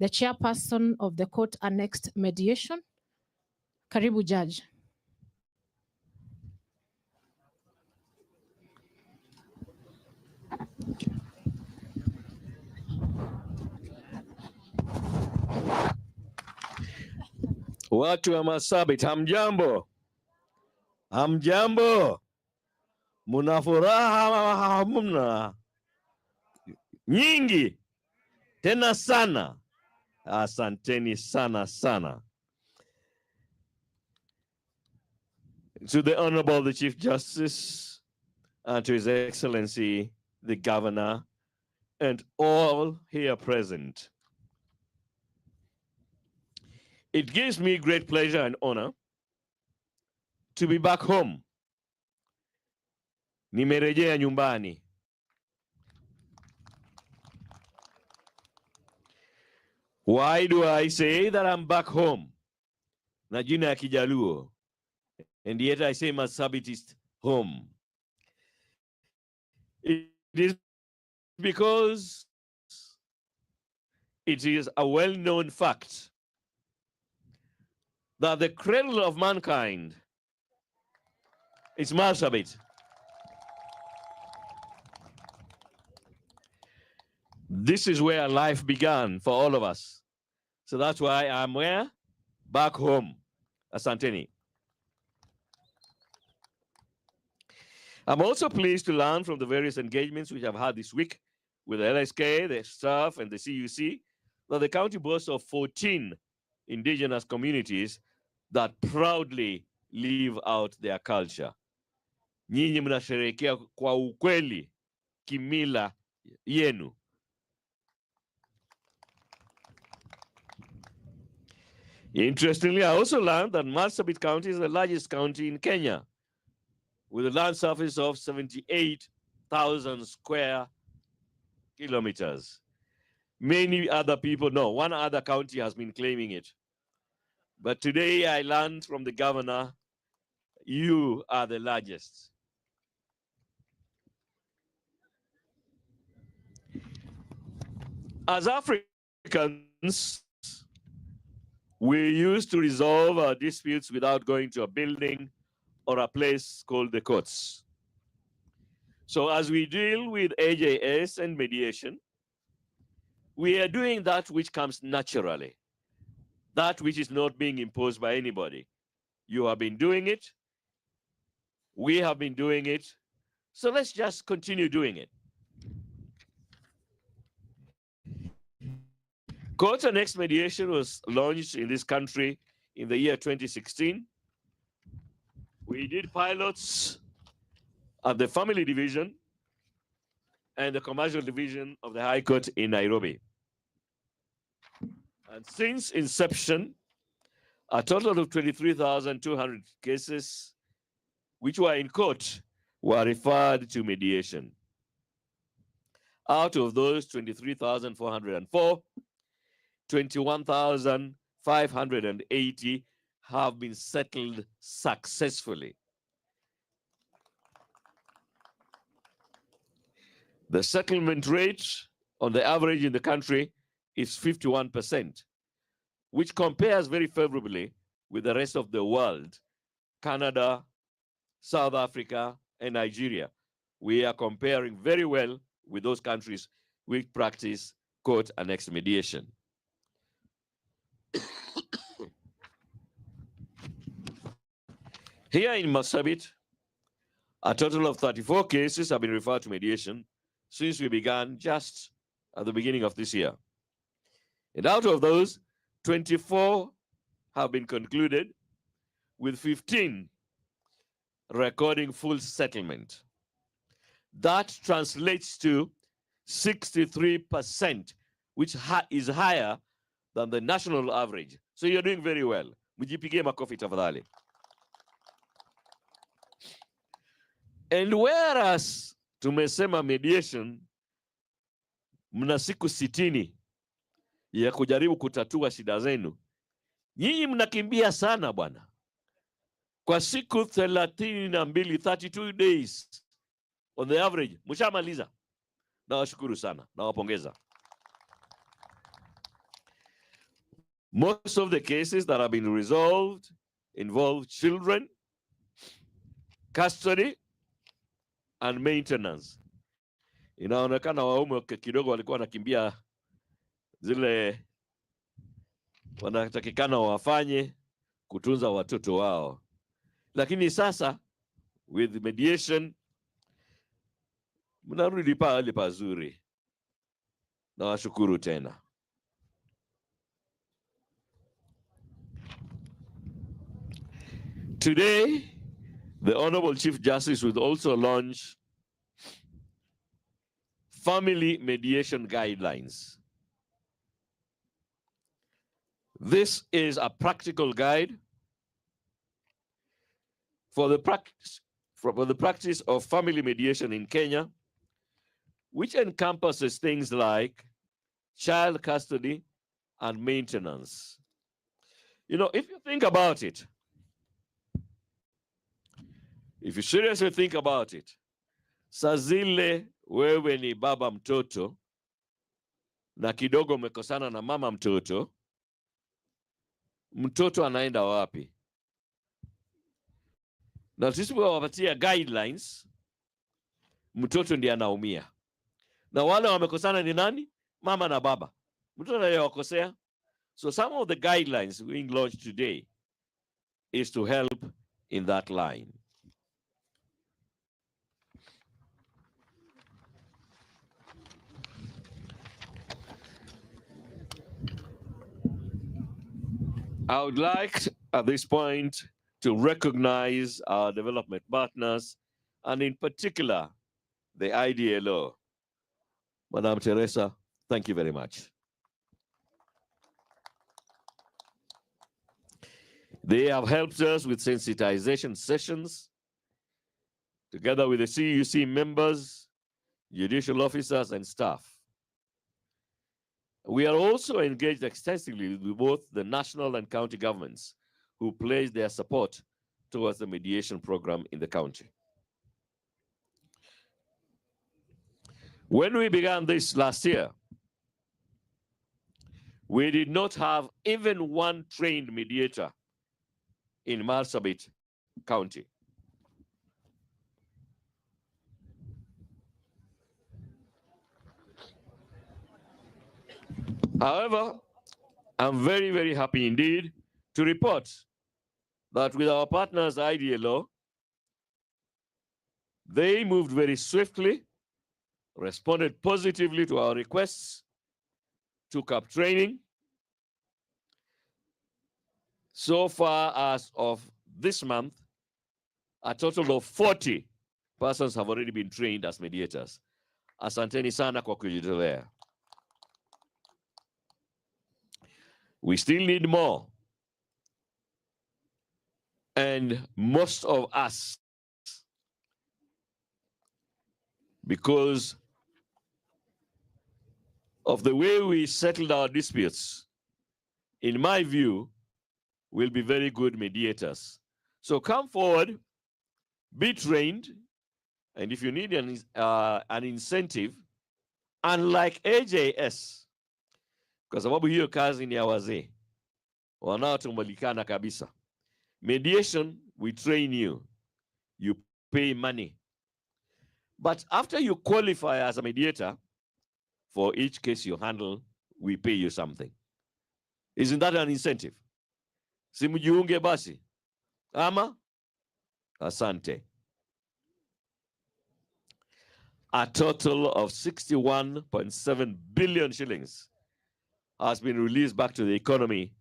the chairperson of the court annexed mediation. Karibu, Judge. Watu wa Marsabit, hamjambo? Hamjambo? Muna furaha hamna? Nyingi? Tena sana? Asanteni sana sana. To the Honorable the Chief Justice, and to His Excellency the Governor, and all here present. It gives me great pleasure and honor to be back home. Nimerejea nyumbani. Why do I say that I'm back home? Na jina ya Kijaluo. And yet I say Marsabit is home. It is because it is a well-known fact that the cradle of mankind is Marsabit. This is where life began for all of us. So that's why I'm where? Back home. Asanteni. I'm also pleased to learn from the various engagements which I've had this week with the LSK, the staff, and the CUC, that the county boasts of 14 indigenous communities that proudly live out their culture. Nyinyi mnasherehekea kwa ukweli kimila yenu. Interestingly, I also learned that Marsabit County is the largest county in Kenya, with a land surface of 78,000 square kilometers. Many other people know, one other county has been claiming it. But today I learned from the governor, you are the largest. As Africans, we used to resolve our disputes without going to a building or a place called the courts. So as we deal with AJS and mediation, we are doing that which comes naturally, that which is not being imposed by anybody. You have been doing it. We have been doing it. So let's just continue doing it. Court Annexed Mediation was launched in this country in the year 2016. We did pilots at the Family Division and the Commercial Division of the High Court in Nairobi. And since inception, a total of 23,200 cases which were in court were referred to mediation. Out of those 23,404, 21,580 have been settled successfully. The settlement rate on the average in the country is 51%, which compares very favorably with the rest of the world, Canada, South Africa, and Nigeria. We are comparing very well with those countries which practice court annexed mediation. Here in Marsabit, a total of 34 cases have been referred to mediation since we began just at the beginning of this year. And out of those, 24 have been concluded, with 15 recording full settlement. That translates to 63%, which is higher than the national average. So you're doing very well. Mjipigie makofi tafadhali. And whereas tumesema mediation, mna siku 60 ya kujaribu kutatua shida zenu, nyinyi mnakimbia sana bwana. Kwa siku 32 days on the average, mshamaliza. Nawashukuru sana, nawapongeza. Most of the cases that have been resolved involve children, custody, and maintenance. Inaonekana waume kidogo walikuwa wanakimbia zile wanatakikana wafanye kutunza watoto wao. Lakini sasa with mediation mnarudi pale pazuri. Nawashukuru tena. Today, the Honorable Chief Justice will also launch family mediation guidelines. This is a practical guide for the practice of family mediation in Kenya, which encompasses things like child custody and maintenance. You know, if you think about it, if you seriously think about it, saa zile wewe ni baba mtoto na kidogo umekosana na mama mtoto, mtoto anaenda wapi? Na sisi wapatia guidelines, mtoto ndiye anaumia. Na wale wamekosana ni nani? Mama na baba. Mtoto anayewakosea. So some of the guidelines being launched today is to help in that line. I would like at this point to recognize our development partners, and in particular, the IDLO. Madam Teresa, thank you very much. They have helped us with sensitization sessions, together with the CUC members, judicial officers, and staff. We are also engaged extensively with both the national and county governments who pledge their support towards the mediation program in the county. When we began this last year, we did not have even one trained mediator in Marsabit County. However, I'm very, very happy indeed to report that with our partners, IDLO, they moved very swiftly, responded positively to our requests, took up training. So far as of this month, a total of 40 persons have already been trained as mediators. Asanteni sana kwa kujitolea. We still need more. And most of us, because of the way we settled our disputes, in my view, will be very good mediators. So come forward, be trained, and if you need an incentive, unlike AJS, kwa sababu hiyo kazi ni ya wazee wanaotumbulikana kabisa. Mediation, we train you, you pay money. But after you qualify as a mediator, for each case you handle, we pay you something. Isn't that an incentive? Simujiunge basi. Ama? Asante. A total of 61.7 billion shillings has been released back to the economy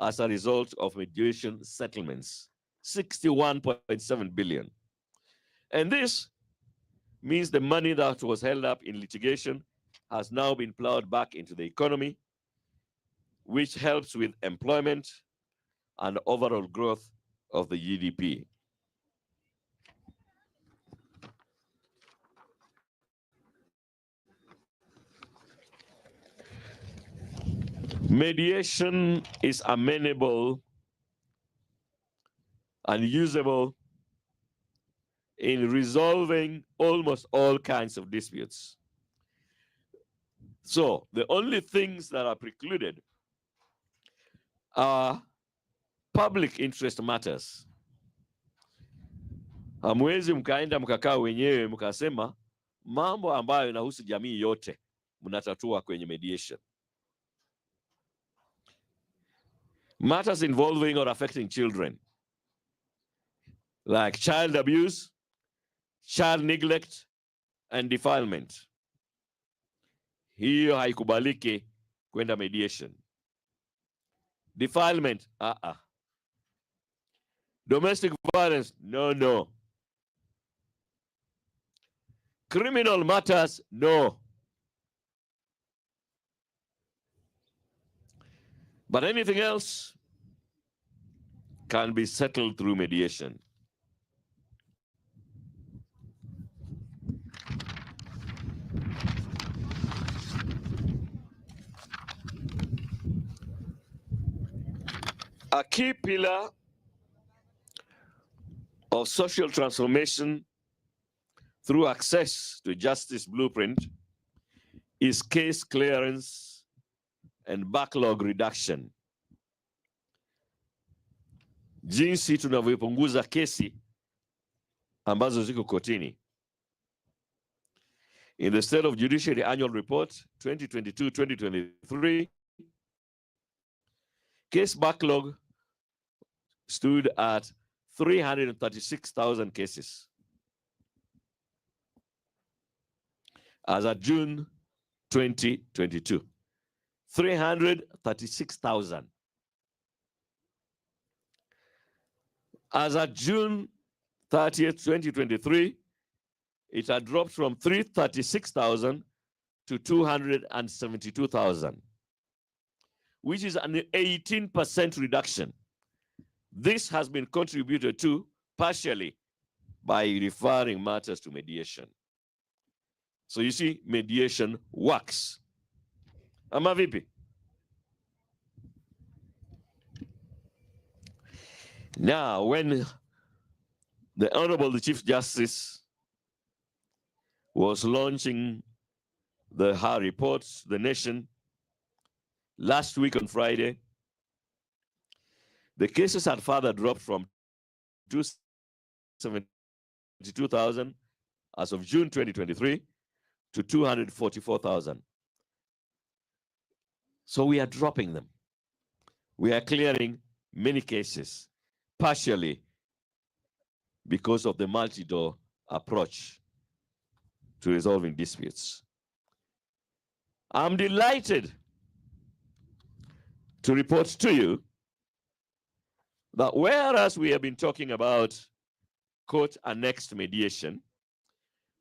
as a result of mediation settlements. 61.7 billion. And this means the money that was held up in litigation has now been plowed back into the economy, which helps with employment and overall growth of the GDP. Mediation is amenable and usable in resolving almost all kinds of disputes. So the only things that are precluded are public interest matters. Hamwezi mkaenda mkakaa wenyewe mkasema mambo ambayo inahusu jamii yote mnatatua kwenye mediation. Matters involving or affecting children, like child abuse, child neglect, and defilement. Hiyo haikubaliki kwenda mediation. Defilement, Domestic violence, no. Criminal matters, no. But anything else can be settled through mediation. A key pillar of social transformation through access to justice blueprint is case clearance and backlog reduction. Jinsi tunavyopunguza kesi ambazo ziko kotini. In the State of Judiciary Annual Report 2022-2023, case backlog stood at 336,000 cases. As of June 2022, 336,000. As of June 30th, 2023, it had dropped from 336,000 to 272,000, which is an 18% reduction. This has been contributed to partially by referring matters to mediation. So you see, mediation works. Ama vipi? Now, when the Honorable Chief Justice was launching her reports, the nation, last week on Friday, the cases had further dropped from 272,000 as of June 2023 to 244,000. So we are dropping them. We are clearing many cases, partially because of the multi-door approach to resolving disputes. I'm delighted to report to you that whereas we have been talking about court-annexed mediation,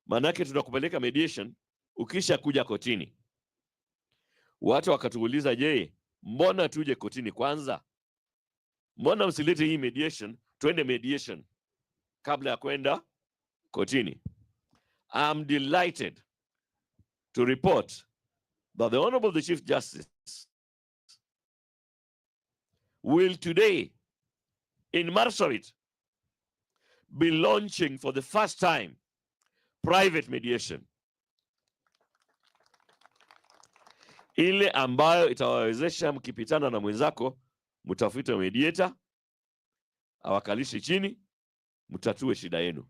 manake tunakupeleka mediation, ukisha kuja kotini. Watu wakatuuliza, je, mbona tuje kotini kwanza? Mbona msilete hii mediation, twende mediation kabla ya kwenda kotini? I'm delighted to report that the Honorable Chief Justice will today in Marsabit be launching for the first time private mediation, ile ambayo itawawezesha mkipitana na mwenzako mtafute mediator awakalishe chini mtatue shida yenu.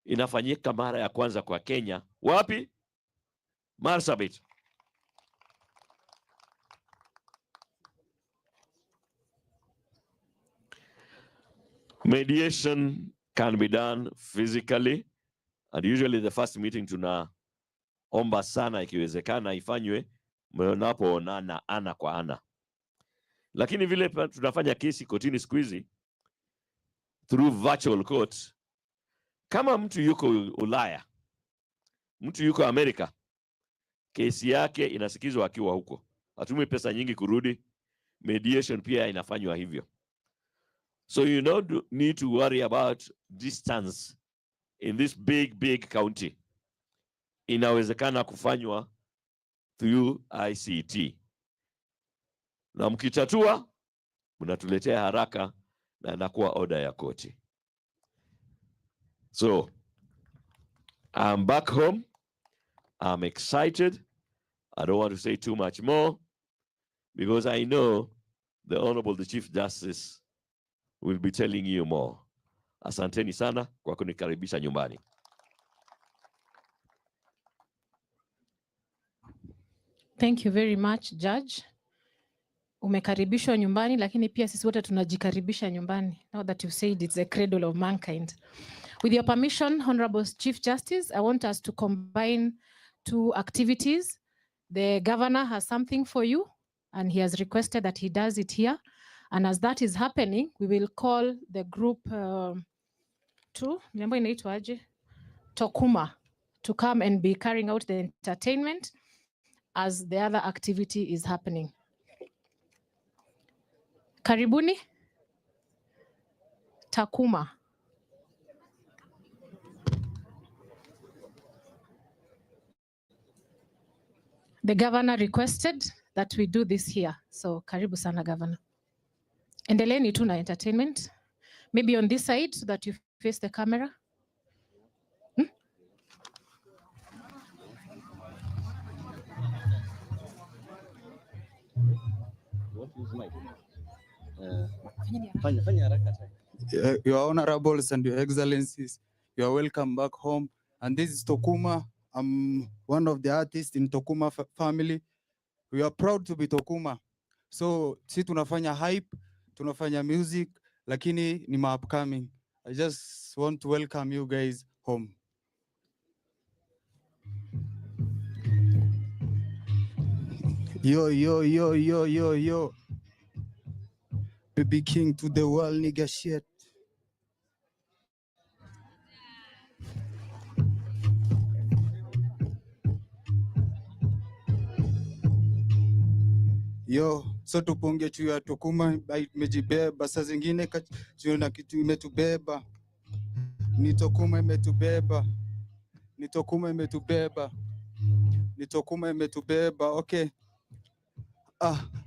Inafanyika mara ya kwanza kwa Kenya. Wapi? Marsabit. Mediation can be done physically, and usually the first meeting tunaomba sana ikiwezekana ifanywe mnapoonana ana kwa ana. Lakini vile tunafanya kesi kotini siku hizi through virtual court, kama mtu yuko Ulaya, mtu yuko Amerika, kesi yake inasikizwa akiwa huko. Hatumi pesa nyingi kurudi. Mediation pia inafanywa hivyo. So you don't need to worry about distance in this big county. Inawezekana kufanywa through ICT. Na mkitatua, mnatuletea haraka na inakuwa order ya koti. So, I'm back home. I'm excited. I don't want to say too much more because I know the Honorable Chief Justice will be telling you more. Asanteni sana kwa kunikaribisha nyumbani. Thank you very much, Judge. Umekaribishwa nyumbani, lakini pia sisi wote tunajikaribisha nyumbani. Now that you've said it's a cradle of mankind. With your permission, Honorable Chief Justice, I want us to combine two activities. The governor has something for you, and he has requested that he does it here. And as that is happening, we will call the group Koome to come and be carrying out the entertainment as the other activity is happening. Karibuni. Koome. The governor requested that we do this here. So karibu sana, Governor. Endeleeni tu na entertainment. Maybe on this side so that you face the camera. Your honorables and your excellencies, you are welcome back home. And this is Koome. I'm one of the artists in Koome family. We are proud to be Koome. So, si tunafanya hype, tunafanya music, lakini ni upcoming. I just want to welcome you guys home. Yo, yo, yo, yo, yo, yo. Baby king to the world, nigga shit. Yo, so tuponge tu ya Tokuma imejibeba, saa zingine na kitu imetubeba. Ni Tokuma imetubeba. Ni Tokuma imetubeba. Ni Tokuma imetubeba. Okay.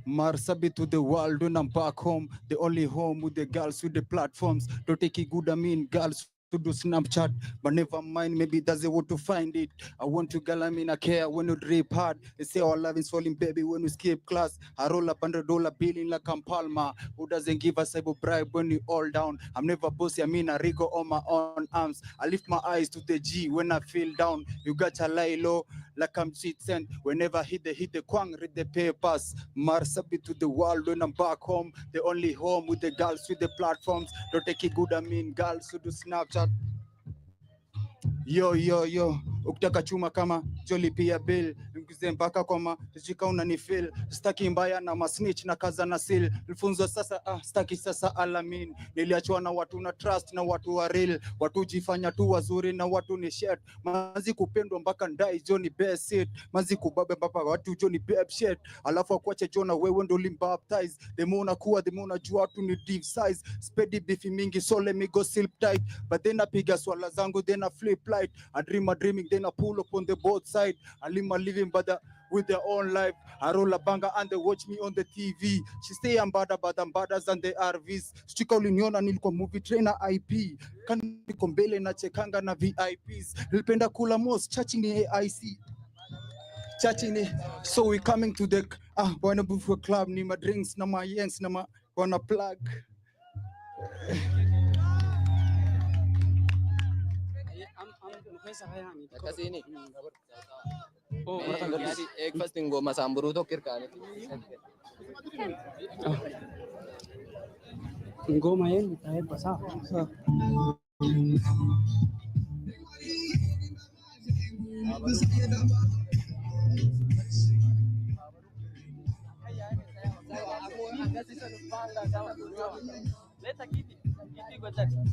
Marsabit to the world when I'm back home. The only home with the girls with the platforms. Don't take it good, I mean girls to do Snapchat, but never mind, maybe that's the way to find it. I want to girl, I mean I care when you drip hard. They say our love is falling, baby, when we skip class. I roll up $100 bill in like I'm Palma. Who doesn't give us a bribe when you all down? I'm never bossy, I mean I Rico on my own arms. I lift my eyes to the G when I feel down. You got to lie low, like I'm cheat sent. Whenever hit the quang, read the papers. Marsabit to the world when I'm back home. The only home with the girls with the platforms. Don't take it good, I mean girls who do Snapchat. Yo, ukitaka chuma kama Jolly pia bill, mkize mpaka koma, tujika unanifeel, staki mbaya na masnitch na kaza na seal, nilifunzwa sasa, staki sasa alamin, niliachwa na watu na trust na watu wa real, watu jifanya tu wazuri na watu ni shit, mazi kupendwa mpaka ndai Johnny best shit, mazi kubabe mpaka watu Johnny babe shit, alafu akuache Jona wewe ndo limbaptize, demo unakuwa demo unajua watu ni deep size, speedy beefy mingi so let me go sleep tight, but then napiga swala zangu then I flip light, I dream a dreaming then I pull up on the both side, I live my living with their own life, I roll a banger and they watch me on the TV, she say I'm better but I'm better than the RVs, stika uliniona nilikuwa movie trainer IP, kaniko mbele na chekanga na VIPs, nilipenda kula most, churching ni AIC, churching ni, so we coming to the, wanna move for club, ni ma drinks na ma yanks na ma, wanna plug. Ngoma yenu itaenda sawa. Leta kiti kwa tatu.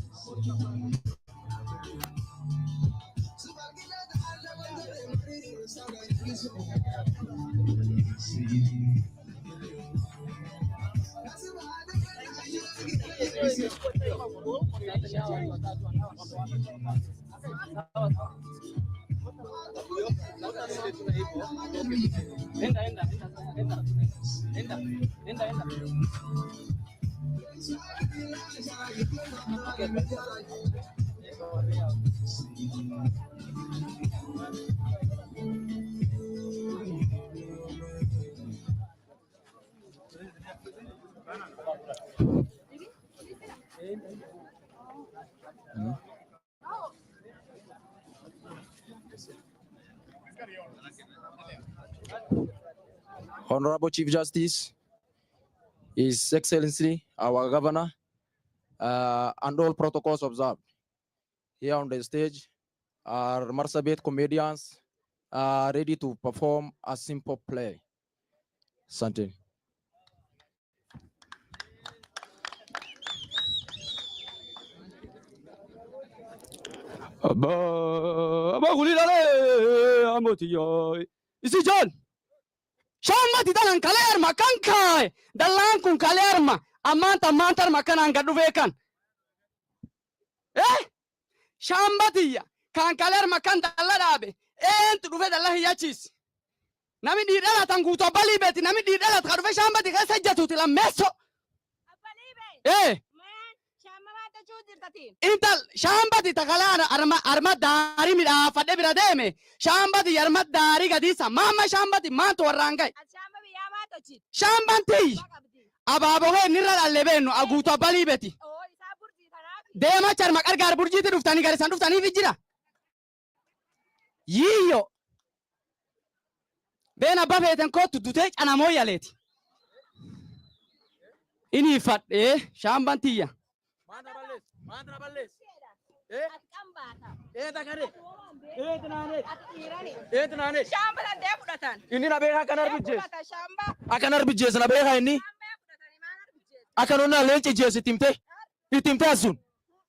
Honorable Chief Justice, His Excellency, our Governor, and all protocols observed. Here on the stage, our Marsabit comedians are ready to perform a simple play. Asante. Isi John. Shamma ti dalan kalerma kankai. Dalan kun kalerma. Amanta makan gaduvekan. Shambatiya kan kalerma kan daladabe. Entu duve dalahi yachis. Nami di dala tanguto balibeti. Nami di dala kaduve shambati kasajatu tila meso. Intal shambati takalana arma dari mida fade birademe shambati arma dari gadisa mama shambati manto warangai shambanti ababo he nirra allebeno aguto balibeti dema charma gargar burjiti duftani garisan duftani vijira yiyo bena bafeten ko tudute ana moyaleti ini fade shambantiya Mandra balles. Takare. Tenane. Shamba la deputatan. Ini na beha kanar bujjes. Akanar bujjes na beha ini. Akanona lenche jesse timte. Timte asun.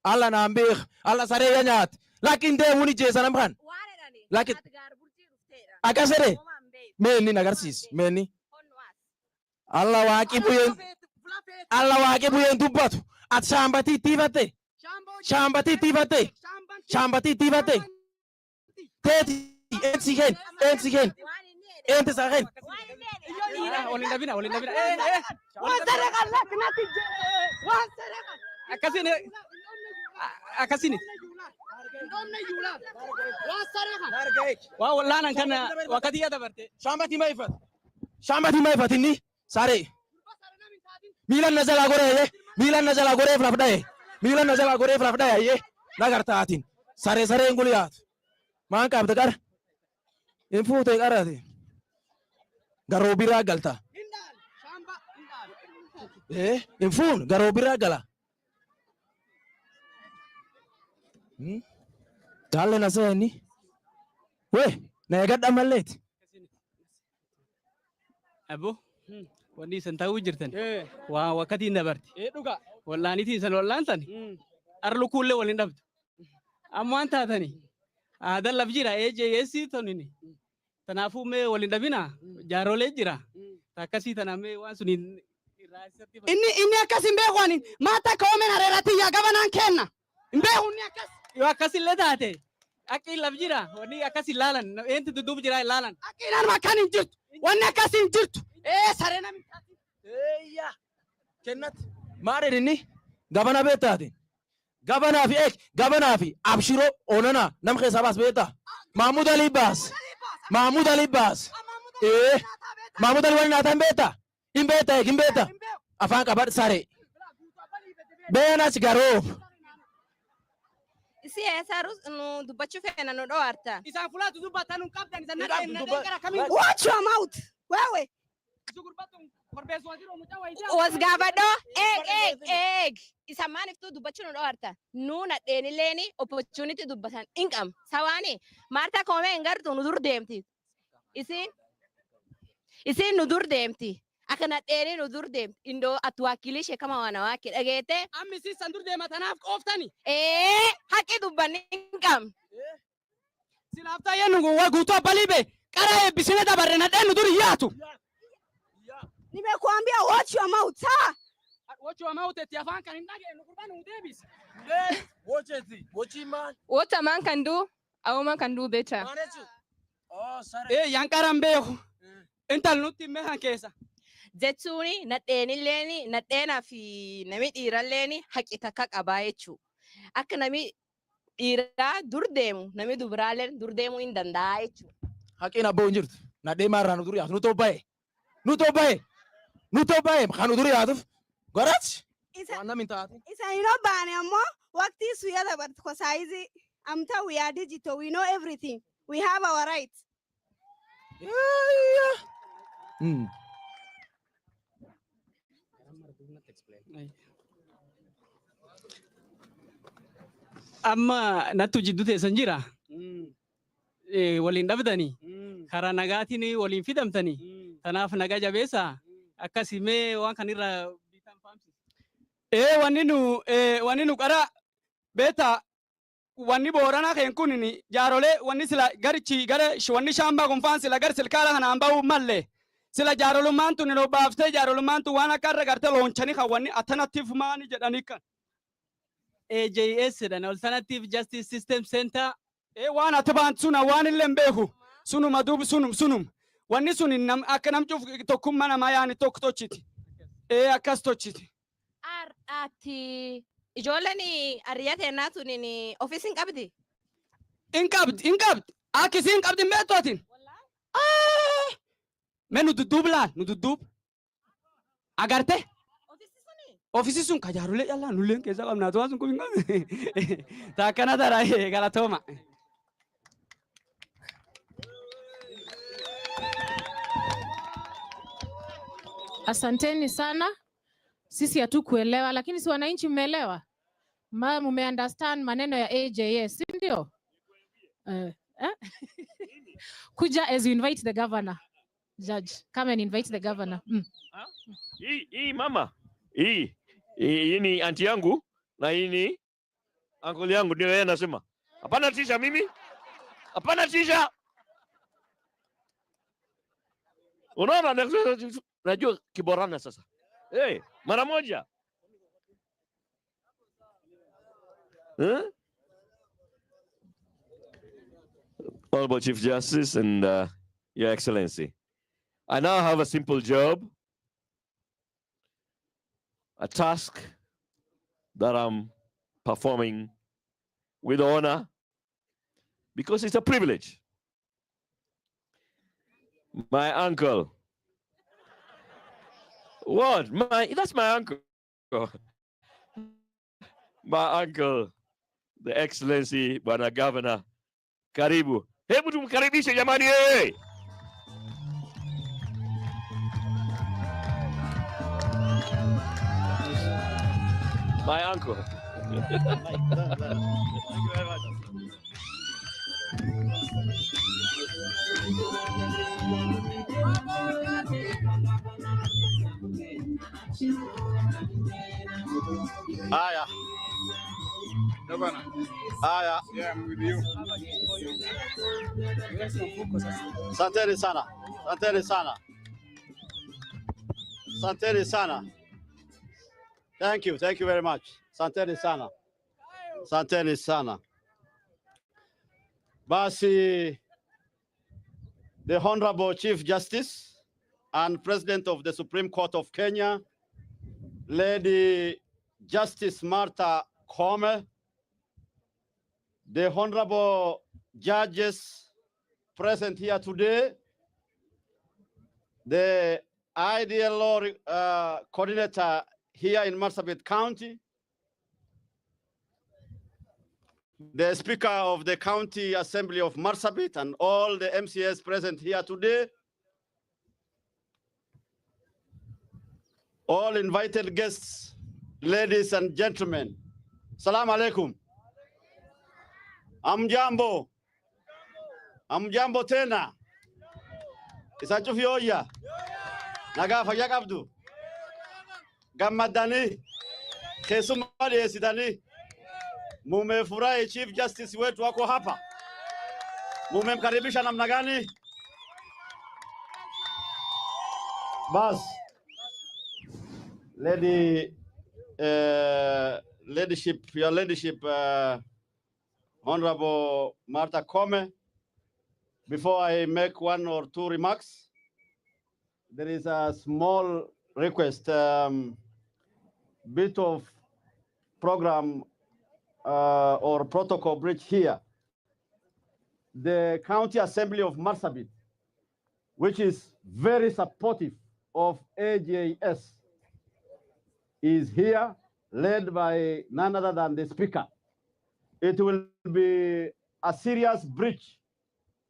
Alla na ambeh. Alla sare yanyat. Lakin de wuni jessa namkan. Lakin. Akasere. Meni nagarsis. Meni. Allah waaqi buyen dubbatu. At shambati tifate. Shambati tifate. Shambati tifate. Teti ensigen. Ente sagen. Olin dabina. Akasini. Wa wallahi kana wakati ya dabarte. Shambati maifat inni sare. Milan nazala gore flafdaye ye nagartaatin sare nguliyat man qabda gar infute qarate garobira galta infun garobira gala dalle nasani we na gadda mallet Abo wani san tawu jirtan wa wakati dabarti dhuga wallahi tin san wallan san arlu kulle walin dabtu amma anta tani ada labjira AJS tonini tanafu me walin dabina jarole jira takasi taname wansuni inni akasin be wani mata Koome harerati ya gabanan kenna imbe hunni akas yo akasi ledate aki labjira wani akasi lalan ente dudub jira lalan akinan makanin jirtu wani akasin jirtu sarena min ya kennat maare inni gabana betati gabana fi abshiro onana nam khesa bas beta Mahmoud Ali Bas Mahmoud Ali wani natan beta imbeta afan kabar sare bena sigaro isi esarus no dubachu fena no doarta isan fulatu dubata nun kaptan isan na kamin watch your mouth wewe was gabado egg isa manif tu dubachu no doarta nuna deni leni opportunity dubatan income sawani Martha Koome ngartu nudur demti isin nudur demti akana deni nudur dem indo atwakilishe kama wanawake dagete ammi si sandur dema tanaf qoftani haki dubban income silafta yenugo waguto balibe kara bisine dabarre na denu dur yatu nimekuambia watch your mouth watch your mouth eti afan kan ndage nukurbana udebis watch man what a man can do a woman can do better sorry yankaram behu ental nutti mehan kesa jechuuni nadheeni leeni nadheena fi nami dhiiralleeni haqita ka qabaa jechuu akka nami dhiiraa dur deemu nami dubraaleen dur deemuu hin danda'a jechuu haqin abboo hin jirtu nadhee maarraa nu dur yaatu nu tobbaye kan dur yaatuuf gorach waan namin taate isa ino baane ammoo waqtii suya dabart ko saizi amta we are digital we know everything we have our rights amma natu jiddu teessan jira waliin dhabdanii karaa nagaatiin waliin fidamtanii tanaaf nagaa jabeessa akkasimee waan kanirra bitan faamsi wanni nu qara beeta wanni boorana keen kunin jaarole wanni sila garichi gara wanni shamba konfaan sila gar silkaala kanaan ba'u malle sila jaarolummaan tun no baaftee jaarolummaan tun waan akka irra garte loonchani kan wanni alternative maani jedhanii kan AJS dan Alternative Justice System Center waan atbaan suna waan illee beeku sunuma duub sunum wanni sun nam akka namcuuf tokkummaa namaa yaani tokko tochiti akkas tochiti ati ijoolleen ariyateennaa tunin ofiisin qabdi in qabdi akkisiin qabdi meetootin me nu dudduub agarte ofisi sun kajaarule yalla nulleen keessa qabnaa tuwaa sun kubin qabne taakkana tara galatooma Asanteni sana. Sisi hatukuelewa lakini si wananchi mmeelewa? Mumeunderstand maneno ya AJS, si ndio? Kuja as you invite the governor. Judge, come and invite the governor. Hii mama. Hii ni anti yangu na hii ni uncle yangu, ndio yeye anasema. Hapana tisha mimi. Hapana tisha. Unaona Unajua kiborana sasa. Hey, mara moja. Huh? Honorable Chief Justice and Your Excellency, I now have a simple job, a task that I'm performing with honor because it's a privilege. My uncle. What? That's my uncle. My uncle, the Excellency, Bwana Governor. Karibu. Hebu tumkaribishe jamani. Hey! My uncle. Thank you very much. Haya. Haya. Yeah, I'm with you. Asanteni sana. Asanteni sana. Asanteni sana. Thank you very much. Asanteni sana. Asanteni sana. Basi, the Honorable Chief Justice and President of the Supreme Court of Kenya, Lady Justice Martha Koome, the Honorable judges present here today, the ideal law coordinator here in Marsabit County, the Speaker of the County Assembly of Marsabit, and all the MCS present here today, all invited guests, ladies and gentlemen, Salaam alaikum. Amjambo. Amjambo tena. Isachufi oya. Nagafa yakabdu. Gamadani. Kesumali esidani. Mumefurahi Chief Justice wetu wako hapa. Mumemkaribisha namna gani? Bas. Your Ladyship, Honorable Martha Koome, before I make one or two remarks, there is a small request, bit of program or protocol breach here. The County Assembly of Marsabit, which is very supportive of AJS, is here, led by none other than the Speaker. It will be a serious breach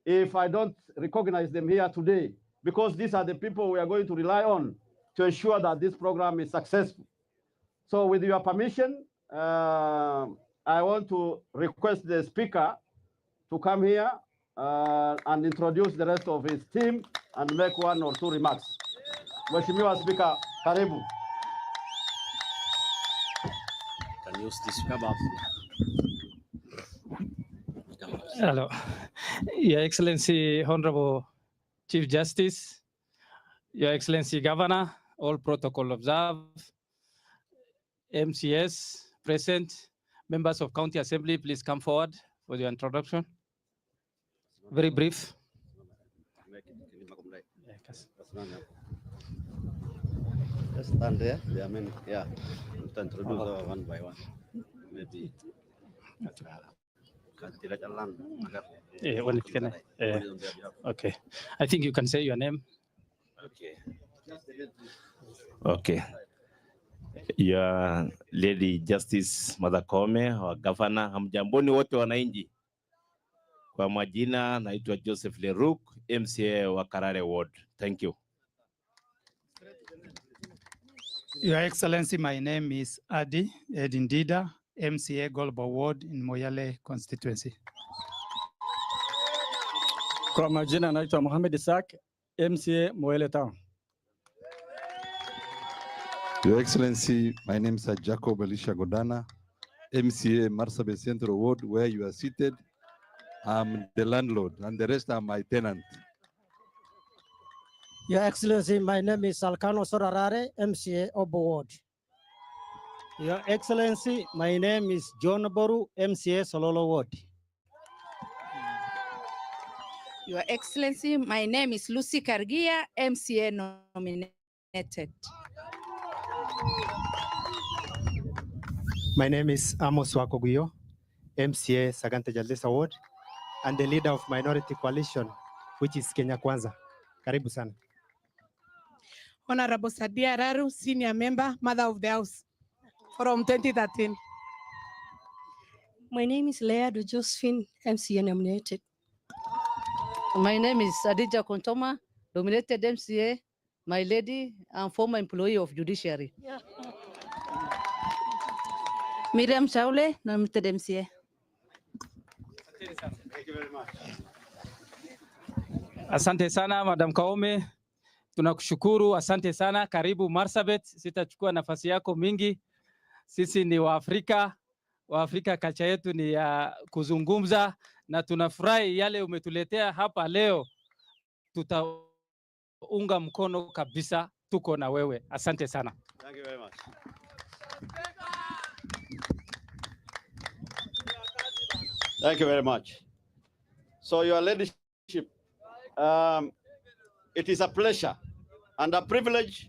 if I don't recognize them here today, because these are the people we are going to rely on to ensure that this program is successful. So with your permission, I want to request the Speaker to come here and introduce the rest of his team and make one or two remarks. Mheshimiwa Speaker, karibu. Can use this come up. Hello, Your Excellency, Honorable Chief Justice, Your Excellency Governor, all protocol observed, MCS present, members of County Assembly, please come forward for your introduction. Very brief. Just stand there. I mean, yeah, to introduce one by one. Maybe. Okay, I think you can say your name. Okay. Your Lady Justice Martha Koome, our Governor, hamjamboni wote wananchi. Kwa majina naitwa Joseph Leruk, MCA wa Karare Ward. Thank you. Your Excellency, my name is Adi Edindida, MCA Global Ward in Moyale constituency. Kwa majina naitwa Mohamed Isaac, MCA Moyale Town. Your Excellency, my name is Jacob Elisha Godana, MCA Marsabit Central Ward, where you are seated. I'm the landlord and the rest are my tenant. Your Excellency, my name is Salkano Sorarare, MCA Obo Ward. Your Excellency, my name is John Boru, MCA Sololo Ward. Your Excellency, my name is Lucy Kargia, MCA nominated. My name is Amos Wakoguyo, MCA Sagante Jaldesa Ward, and the leader of Minority Coalition, which is Kenya Kwanza. Karibu sana. Honorable Sadia Raru, Senior Member, Mother of the House, from 2013. My name is Leah Josephine, MCA nominated. My name is Adija Kontoma, nominated MCA, my lady, and former employee of Judiciary. Miriam Shaule, nominated MCA. Thank you very much. Asante sana Madam Koome, tunakushukuru. Asante sana, karibu Marsabit. Sitachukua nafasi yako mingi. Sisi ni Waafrika, culture yetu ni ya kuzungumza, na tunafurahi yale umetuletea hapa leo. Tutaunga mkono kabisa, tuko na wewe. Asante sana. Thank you very much. Thank you very much. So, Your Ladyship, it is a pleasure and a privilege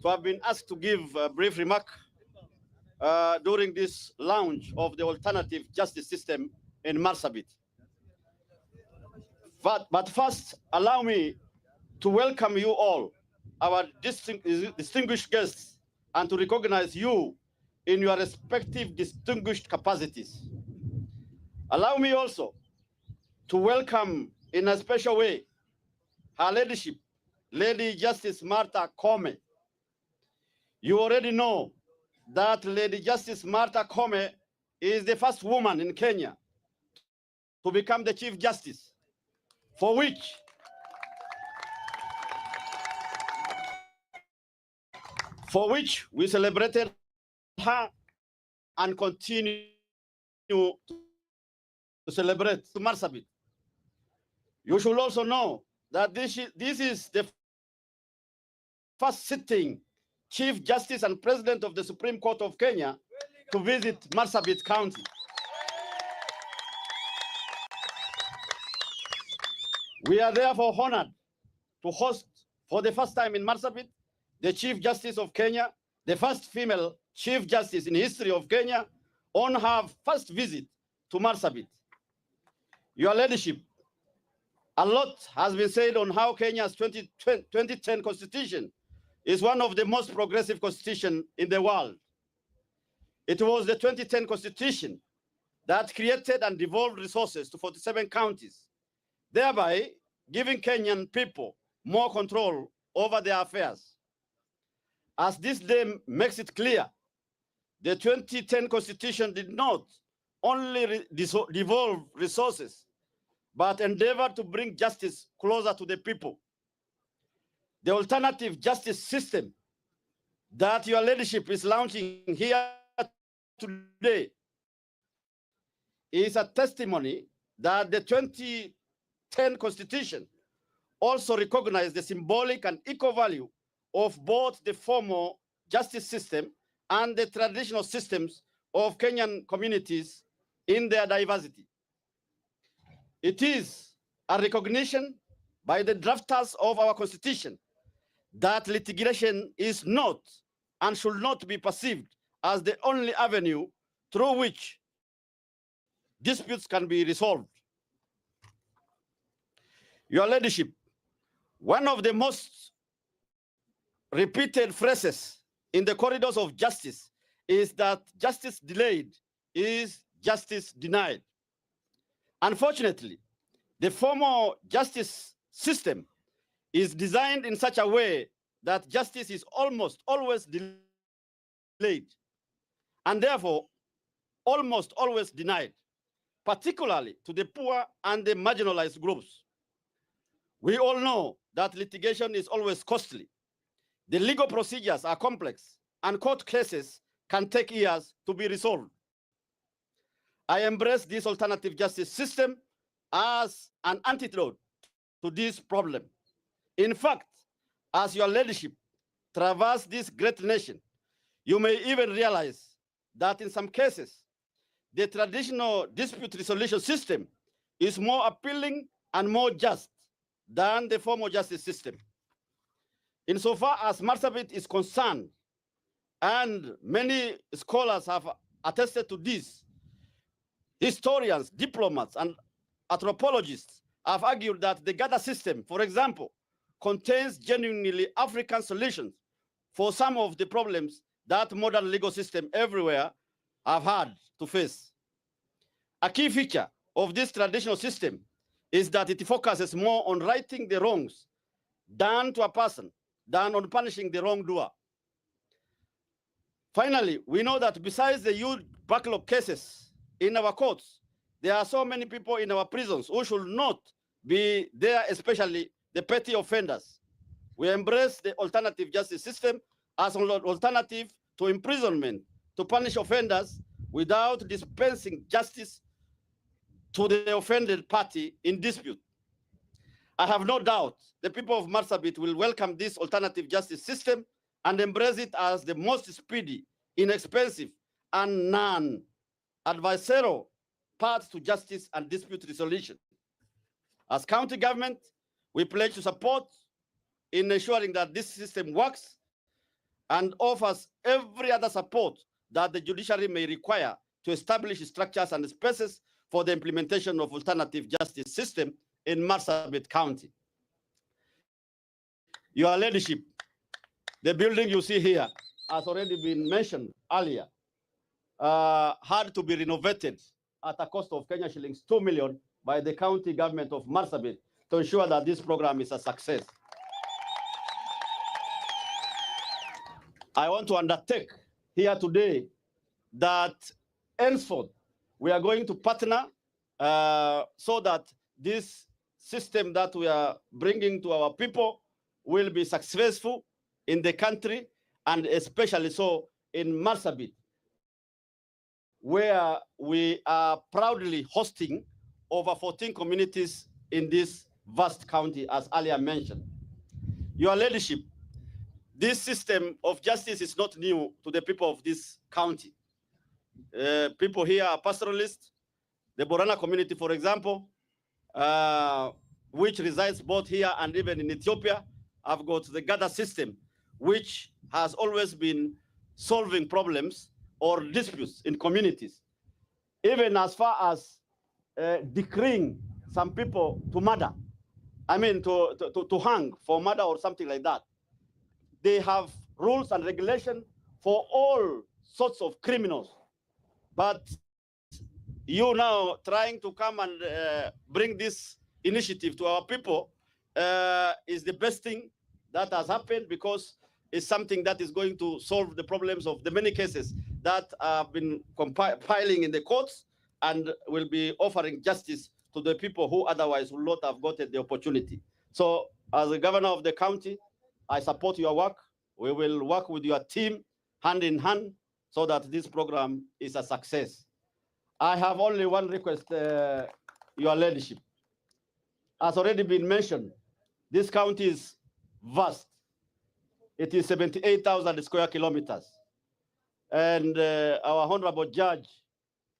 to have been asked to give a brief remark during this launch of the alternative justice system in Marsabit. But first, allow me to welcome you all, our distinguished guests, and to recognize you in your respective distinguished capacities. Allow me also to welcome in a special way Her Ladyship, Lady Justice Martha Koome. You already know that Lady Justice Martha Koome is the first woman in Kenya to become the Chief Justice, for which we celebrated her and continue to celebrate Marsabit. You should also know that this is the first sitting Chief Justice and President of the Supreme Court of Kenya to visit Marsabit County. We are therefore honored to host for the first time in Marsabit the Chief Justice of Kenya, the first female Chief Justice in the history of Kenya, on her first visit to Marsabit. Your Ladyship, a lot has been said on how Kenya's 2010 Constitution is one of the most progressive constitutions in the world. It was the 2010 Constitution that created and devolved resources to 47 counties, thereby giving Kenyan people more control over their affairs. As this day makes it clear, the 2010 Constitution did not only devolve resources, but endeavored to bring justice closer to the people. The alternative justice system that Your Ladyship is launching here today is a testimony that the 2010 Constitution also recognized the symbolic and equal value of both the formal justice system and the traditional systems of Kenyan communities in their diversity. It is a recognition by the drafters of our Constitution that litigation is not and should not be perceived as the only avenue through which disputes can be resolved. Your Ladyship, one of the most repeated phrases in the corridors of justice is that justice delayed is justice denied. Unfortunately, the formal justice system is designed in such a way that justice is almost always delayed and therefore almost always denied, particularly to the poor and the marginalized groups. We all know that litigation is always costly. The legal procedures are complex and court cases can take years to be resolved. I embrace this alternative justice system as an antidote to this problem. In fact, as your leadership traverse this great nation, you may even realize that in some cases, the traditional dispute resolution system is more appealing and more just than the formal justice system. Insofar as Marsabit is concerned, and many scholars have attested to this, historians, diplomats, and anthropologists have argued that the Gada system, for example, contains genuinely African solutions for some of the problems that modern legal system everywhere have had to face. A key feature of this traditional system is that it focuses more on righting the wrongs done to a person than on punishing the wrongdoer. Finally, we know that besides the huge backlog cases in our courts, there are so many people in our prisons who should not be there, especially the petty offenders. We embrace the alternative justice system as an alternative to imprisonment to punish offenders without dispensing justice to the offended party in dispute. I have no doubt the people of Marsabit will welcome this alternative justice system and embrace it as the most speedy, inexpensive, and non-adversarial path to justice and dispute resolution. As county government, we pledge to support in ensuring that this system works and offers every other support that the judiciary may require to establish structures and spaces for the implementation of alternative justice system in Marsabit County. Your leadership, the building you see here has already been mentioned earlier, had to be renovated at a cost of Kenya shillings 2 million by the county government of Marsabit to ensure that this program is a success. I want to undertake here today that henceforth we are going to partner so that this system that we are bringing to our people will be successful in the country, and especially so in Marsabit, where we are proudly hosting over 14 communities in this vast county, as earlier mentioned. Your leadership, this system of justice is not new to the people of this county. People here are pastoralists. The Borana community, for example, which resides both here and even in Ethiopia, have got the Gada system, which has always been solving problems or disputes in communities, even as far as decreeing some people to murder. I mean, to hang for murder or something like that. They have rules and regulations for all sorts of criminals. But you now trying to come and bring this initiative to our people is the best thing that has happened, because it's something that is going to solve the problems of the many cases that have been compiling in the courts and will be offering justice to the people who otherwise would not have gotten the opportunity. So as the governor of the county, I support your work. We will work with your team hand in hand so that this program is a success. I have only one request, your leadership. As already been mentioned, this county is vast. It is 78,000 square kilometers. And our honorable judge,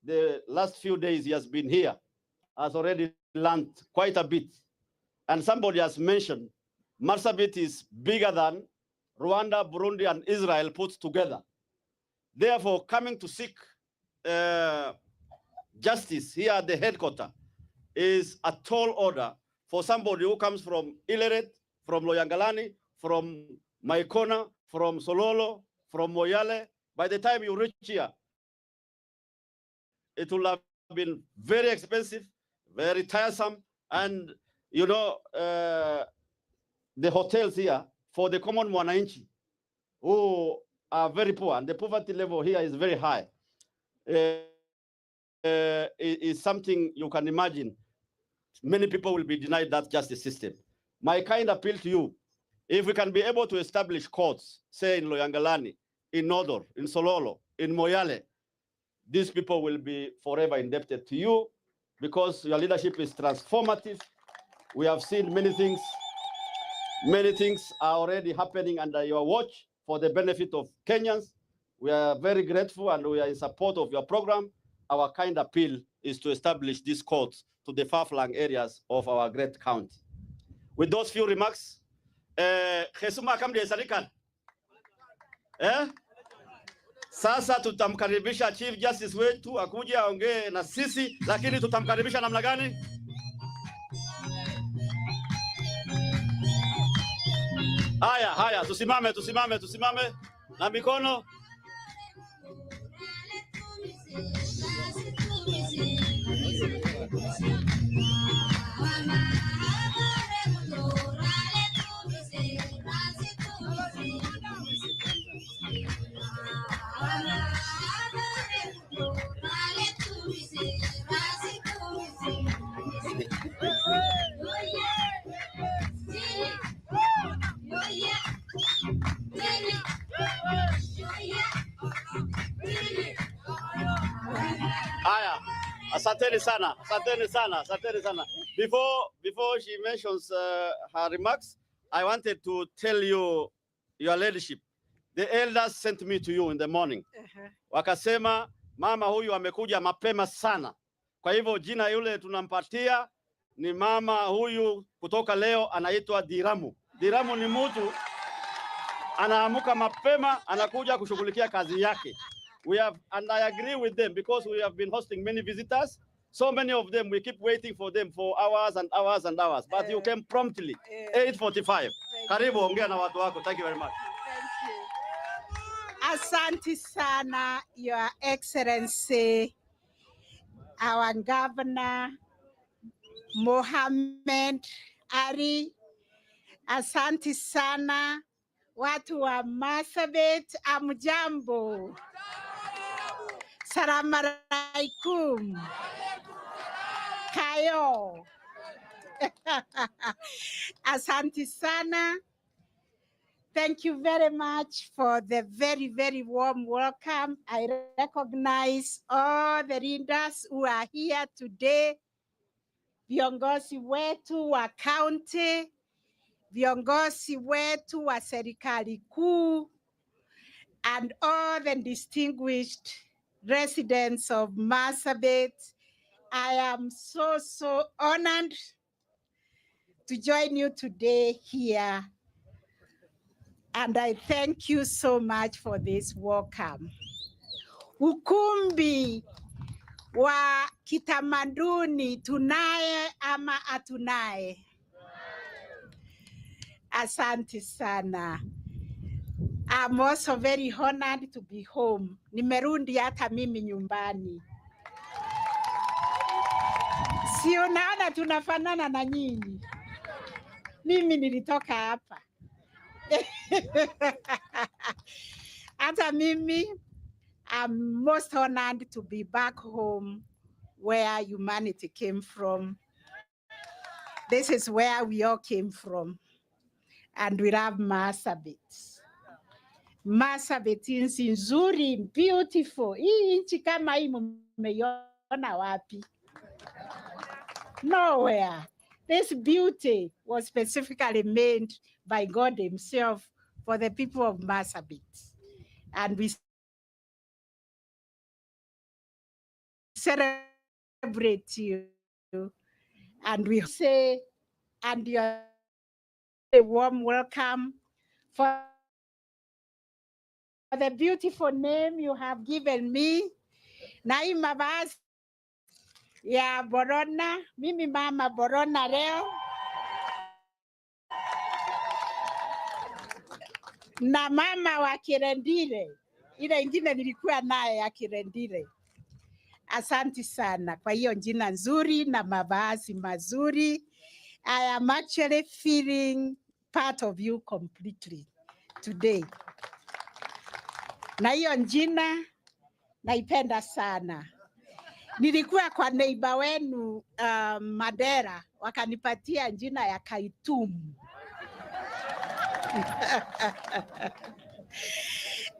the last few days he has been here, has already learned quite a bit. And somebody has mentioned, Marsabit is bigger than Rwanda, Burundi, and Israel put together. Therefore, coming to seek justice here at the headquarters is a tall order for somebody who comes from Ileret, from Loyangalani, from Maikona, from Sololo, from Moyale. By the time you reach here, it will have been very expensive, very tiresome, and you know, the hotels here for the common mwananchi who are very poor, and the poverty level here is very high. Is something you can imagine. Many people will be denied that justice system. My kind appeal to you, if we can be able to establish courts, say in Loyangalani, in Nodor, in Sololo, in Moyale, these people will be forever indebted to you because your leadership is transformative. We have seen many things Many things are already happening under your watch for the benefit of Kenyans. We are very grateful and we are in support of your program. Our kind appeal is to establish these courts to the far-flung areas of our great county. With those few remarks, sasa tutamkaribisha Chief Justice wetu akuja aongee na sisi, lakini tutamkaribisha namna gani? Haya, tusimame na mikono. Haya, asanteni sana. Before she mentions her remarks, I wanted to tell you, your leadership, the elders sent me to you in the morning. Wakasema mama huyu amekuja mapema sana. Kwa hivyo jina yule tunampatia ni mama huyu kutoka leo anaitwa Diramu. Diramu ni mtu anaamuka mapema, anakuja kushughulikia kazi yake. And I agree with them because we have been hosting many visitors. So many of them, we keep waiting for them for hours and hours and hours. But you came promptly, 8:45. Karibu, ongea na watu wako. Thank you very much. Asante sana, Your Excellency, our Governor, Mohamed Ali. Asante sana, watu wa Marsabit, amjambo. Salamu alaikum. Kayo. Asante sana. Thank you very much for the very, very warm welcome. I recognize all the leaders who are here today. Viongozi wetu wa county, viongozi wetu wa serikali kuu, and all the distinguished residents of Marsabit. I am so honored to join you today here. And I thank you so much for this welcome. Ukumbi wa kitamaduni tunaye ama atunaye? Asante sana. I'm also very honored to be home. Nimerundi hata mimi nyumbani. Si unaona tunafanana na nyinyi. Mimi nilitoka hapa. Hata mimi, I'm most honored to be back home where humanity came from. This is where we all came from. And we love Marsabit. Marsabit nchi nzuri, beautiful. Hii nchi kama hii mmeiona wapi? Nowhere. This beauty was specifically made by God himself for the people of Marsabit. And we celebrate you. And we say, and you're a warm welcome for the beautiful name you have given me. Naima Bas ya Borona, mimi mama Borona leo. Na mama wa Kirendile, ile ingine nilikuwa naye ya Kirendile. Asante sana kwa hiyo jina nzuri na mavazi mazuri. I am actually feeling part of you completely today. Na hiyo jina naipenda sana. Nilikuwa kwa neighbor wenu Madera, wakanipatia jina ya Kaitumu.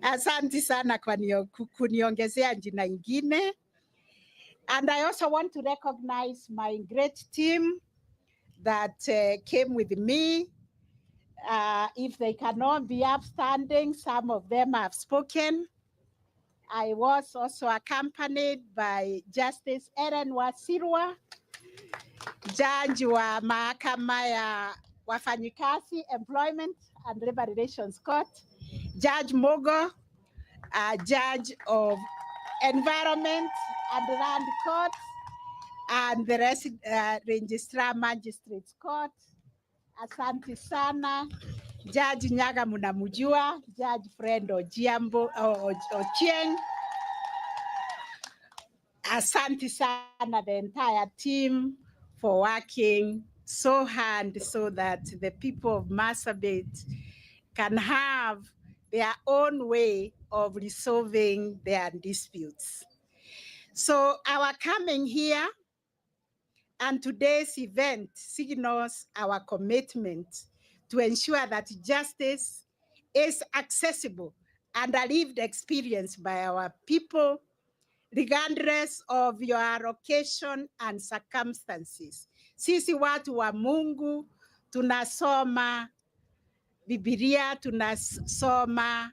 Asante sana kwa kuniongezea jina ingine. And I also want to recognize my great team that came with me. If they cannot be upstanding, some of them have spoken. I was also accompanied by Justice Ellen Wasirwa, Judge wa mahakama ya wafanyikazi, Employment and Labor Relations Court, Judge Mogo, Judge of Environment and Land Court, and the Registrar Magistrates Court. Asante sana. Judge Nyaga munamujua, Judge Friend Ochieng. Asante sana, the entire team, for working so hard so that the people of Marsabit can have their own way of resolving their disputes. So our coming here and today's event signals our commitment to ensure that justice is accessible and a lived experience by our people, regardless of your location and circumstances. Sisi watu wa Mungu tunasoma Biblia, tunasoma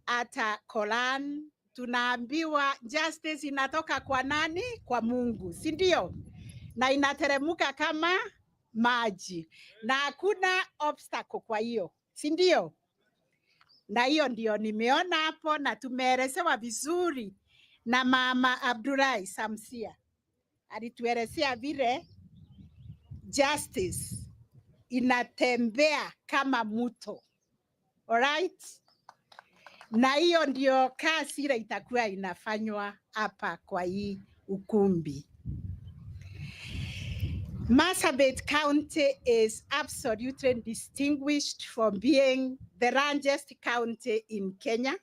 hata Quran, tunaambiwa justice inatoka kwa nani? Kwa Mungu, si ndio? Na inateremuka kama maji na hakuna obstacle kwa hiyo, si ndio? Na hiyo ndio nimeona hapo, na tumeelezewa vizuri na Mama Abdullahi Samsia. Alituelezea vile justice inatembea kama mto. Alright? Na hiyo ndio kazi ile itakuwa inafanywa hapa kwa hii ukumbi. Marsabit County is absolutely distinguished from being the largest county in Kenya.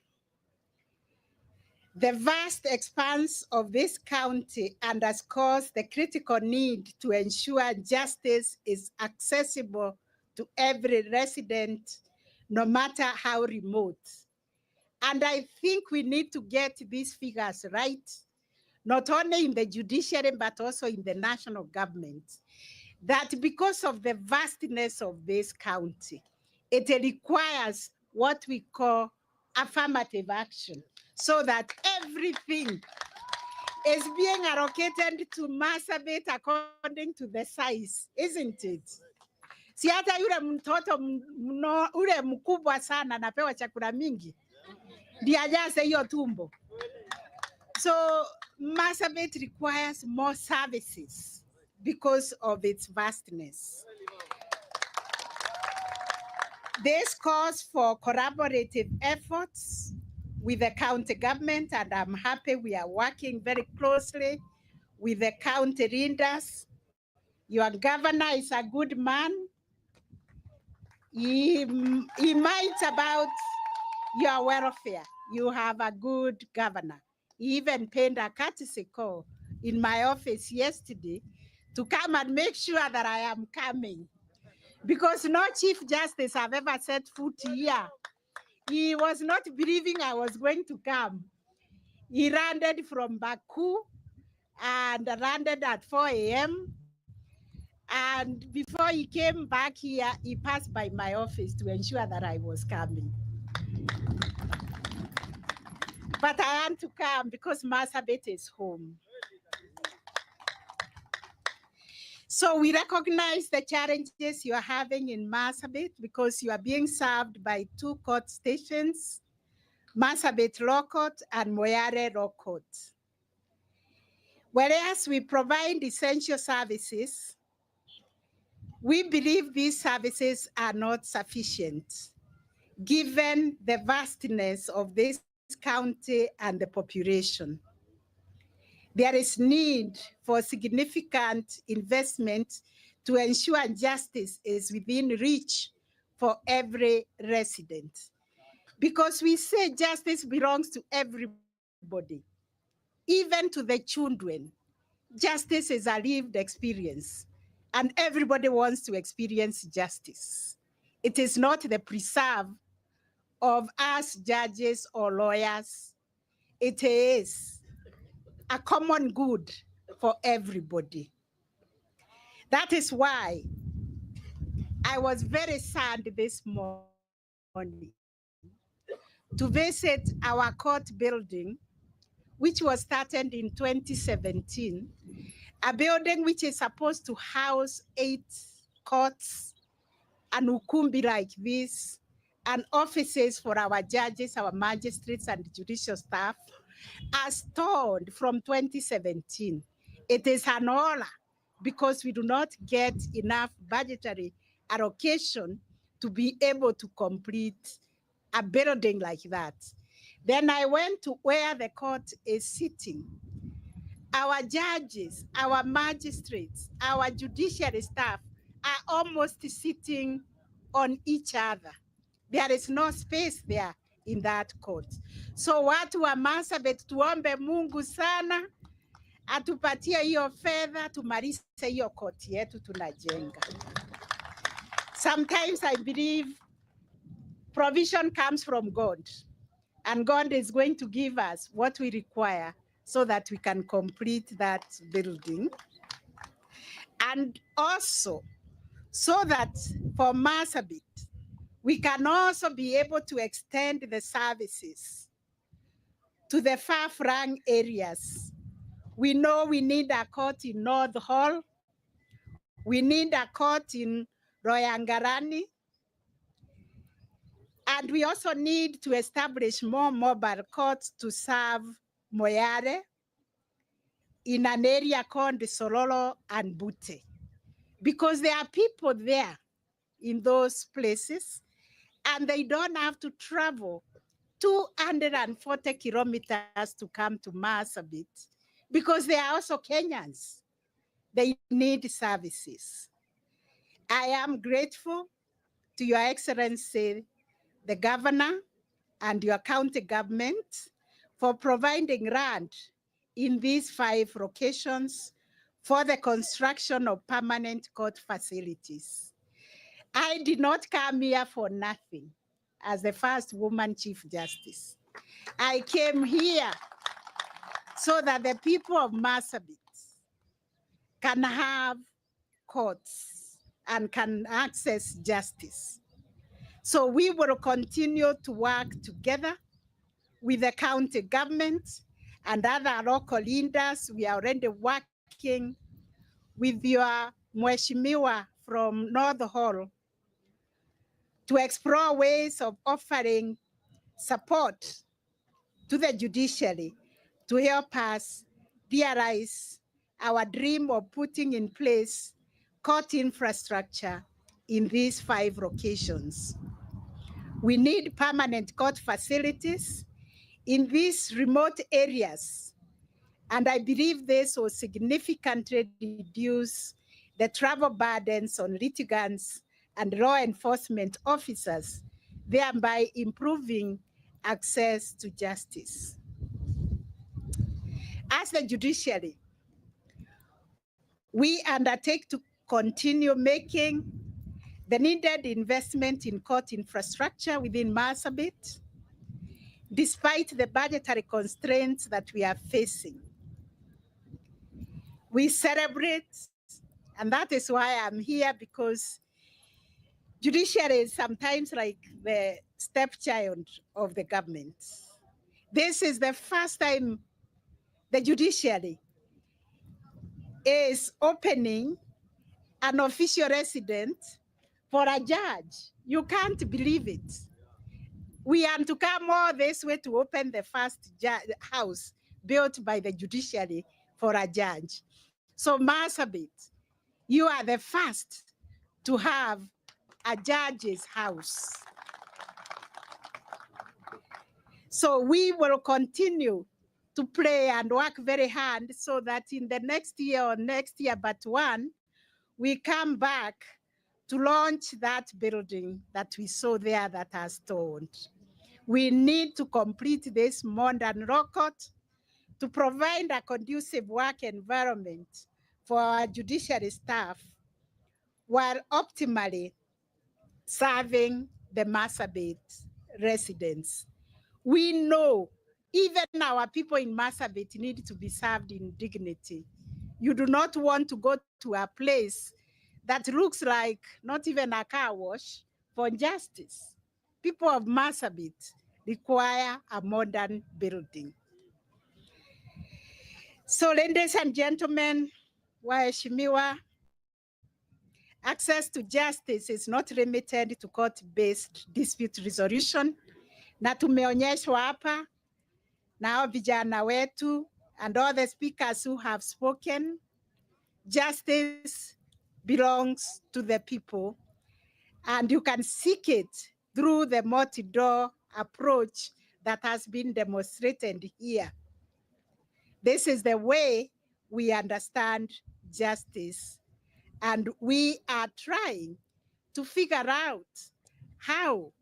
The vast expanse of this county underscores the critical need to ensure justice is accessible to every resident, no matter how remote. And I think we need to get these figures right, not only in the judiciary, but also in the national government, that because of the vastness of this county, it requires what we call affirmative action, so that everything is being allocated to Marsabit according to the size, isn't it? Si hata yule mtoto ule mkubwa sana anapewa chakula mingi, ndiye ajaze hiyo tumbo. So Marsabit requires more services because of its vastness. This calls for collaborative efforts with the county government, and I'm happy we are working very closely with the county leaders. Your governor is a good man. He minds about your welfare. You have a good governor. He even paid a courtesy call in my office yesterday to come and make sure that I am coming, because no Chief Justice have ever set foot here. He was not believing I was going to come. He landed from Baku and landed at 4 a.m. And before he came back here, he passed by my office to ensure that I was coming. But I had to come because Marsabit is home. So we recognize the challenges you are having in Marsabit because you are being served by 2 court stations, Marsabit Law Court and Moyale Law Court. Whereas we provide essential services, we believe these services are not sufficient, given the vastness of this county and the population. There is need for significant investment to ensure justice is within reach for every resident. Because we say justice belongs to everybody, even to the children. Justice is a lived experience, and everybody wants to experience justice. It is not the preserve of us judges or lawyers. It is a common good for everybody. That is why I was very sad this morning to visit our court building, which was started in 2017, a building which is supposed to house 8 courts and ukumbi like this, and offices for our judges, our magistrates, and judicial staff, are stored from 2017. It is an honor because we do not get enough budgetary allocation to be able to complete a building like that. Then I went to where the court is sitting. Our judges, our magistrates, our judiciary staff are almost sitting on each other. There is no space there in that court. So watu wa Marsabit tuombe Mungu sana atupatie hiyo fedha tumalize hiyo court yetu tunajenga. Sometimes I believe provision comes from God, and God is going to give us what we require so that we can complete that building. And also, so that for Marsabit, we can also be able to extend the services to the far-flung areas. We know we need a court in North Hall. We need a court in Royangarani. And we also need to establish more mobile courts to serve Moyale in an area called Sorolo and Bute, because there are people there in those places and they don't have to travel 240 kilometers to come to Marsabit, because they are also Kenyans. They need services. I am grateful to Your Excellency, the Governor, and your county government for providing land in these 5 locations for the construction of permanent court facilities. I did not come here for nothing as the first woman Chief Justice. I came here so that the people of Marsabit can have courts and can access justice. So we will continue to work together with the county government and other local leaders. We are already working with your Mheshimiwa from North Hall to explore ways of offering support to the judiciary to help us realize our dream of putting in place court infrastructure in these 5 locations. We need permanent court facilities in these remote areas, and I believe this will significantly reduce the travel burdens on litigants and law enforcement officers, thereby improving access to justice. As the judiciary, we undertake to continue making the needed investment in court infrastructure within Marsabit, despite the budgetary constraints that we are facing. We celebrate, and that is why I'm here, because judiciary is sometimes like the stepchild of the government. This is the first time the judiciary is opening an official residence for a judge. You can't believe it. We had to come all this way to open the first house built by the judiciary for a judge. So Marsabit, you are the first to have a judge's house. So we will continue to pray and work very hard so that in the next year or next year but one, we come back to launch that building that we saw there that has stalled. We need to complete this modern law court to provide a conducive work environment for our judiciary staff while optimally serving the Marsabit residents. We know even our people in Marsabit need to be served in dignity. You do not want to go to a place that looks like not even a car wash for justice. People of Marsabit require a modern building. So ladies and gentlemen, waheshimiwa, access to justice is not limited to court-based dispute resolution. Na tumeonyeshwa hapa na hao vijana wetu and all the speakers who have spoken, justice belongs to the people, and you can seek it through the multi-door approach that has been demonstrated here. This is the way we understand justice, and we are trying to figure out how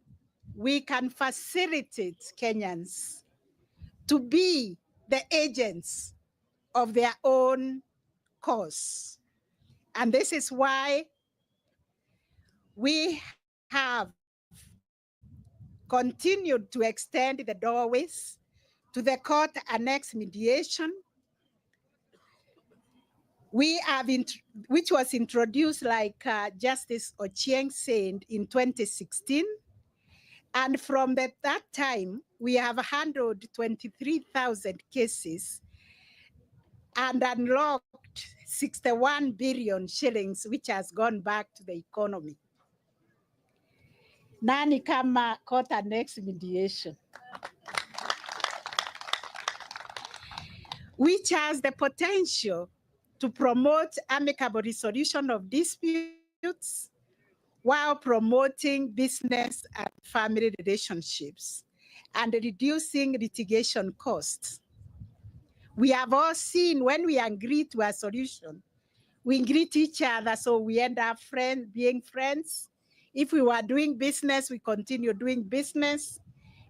we can facilitate Kenyans to be the agents of their own cause. And this is why we have continued to extend the doorways to the court annexed mediation, which was introduced, like Justice Ochieng said, in 2016. And from that time, we have handled 23,000 cases and unlocked 61 billion shillings, which has gone back to the economy. Nani kama court annexed mediation, which has the potential to promote amicable resolution of disputes while promoting business and family relationships and reducing litigation costs. We have all seen when we agree to a solution, we greet each other, so we end up being friends. If we were doing business, we continue doing business.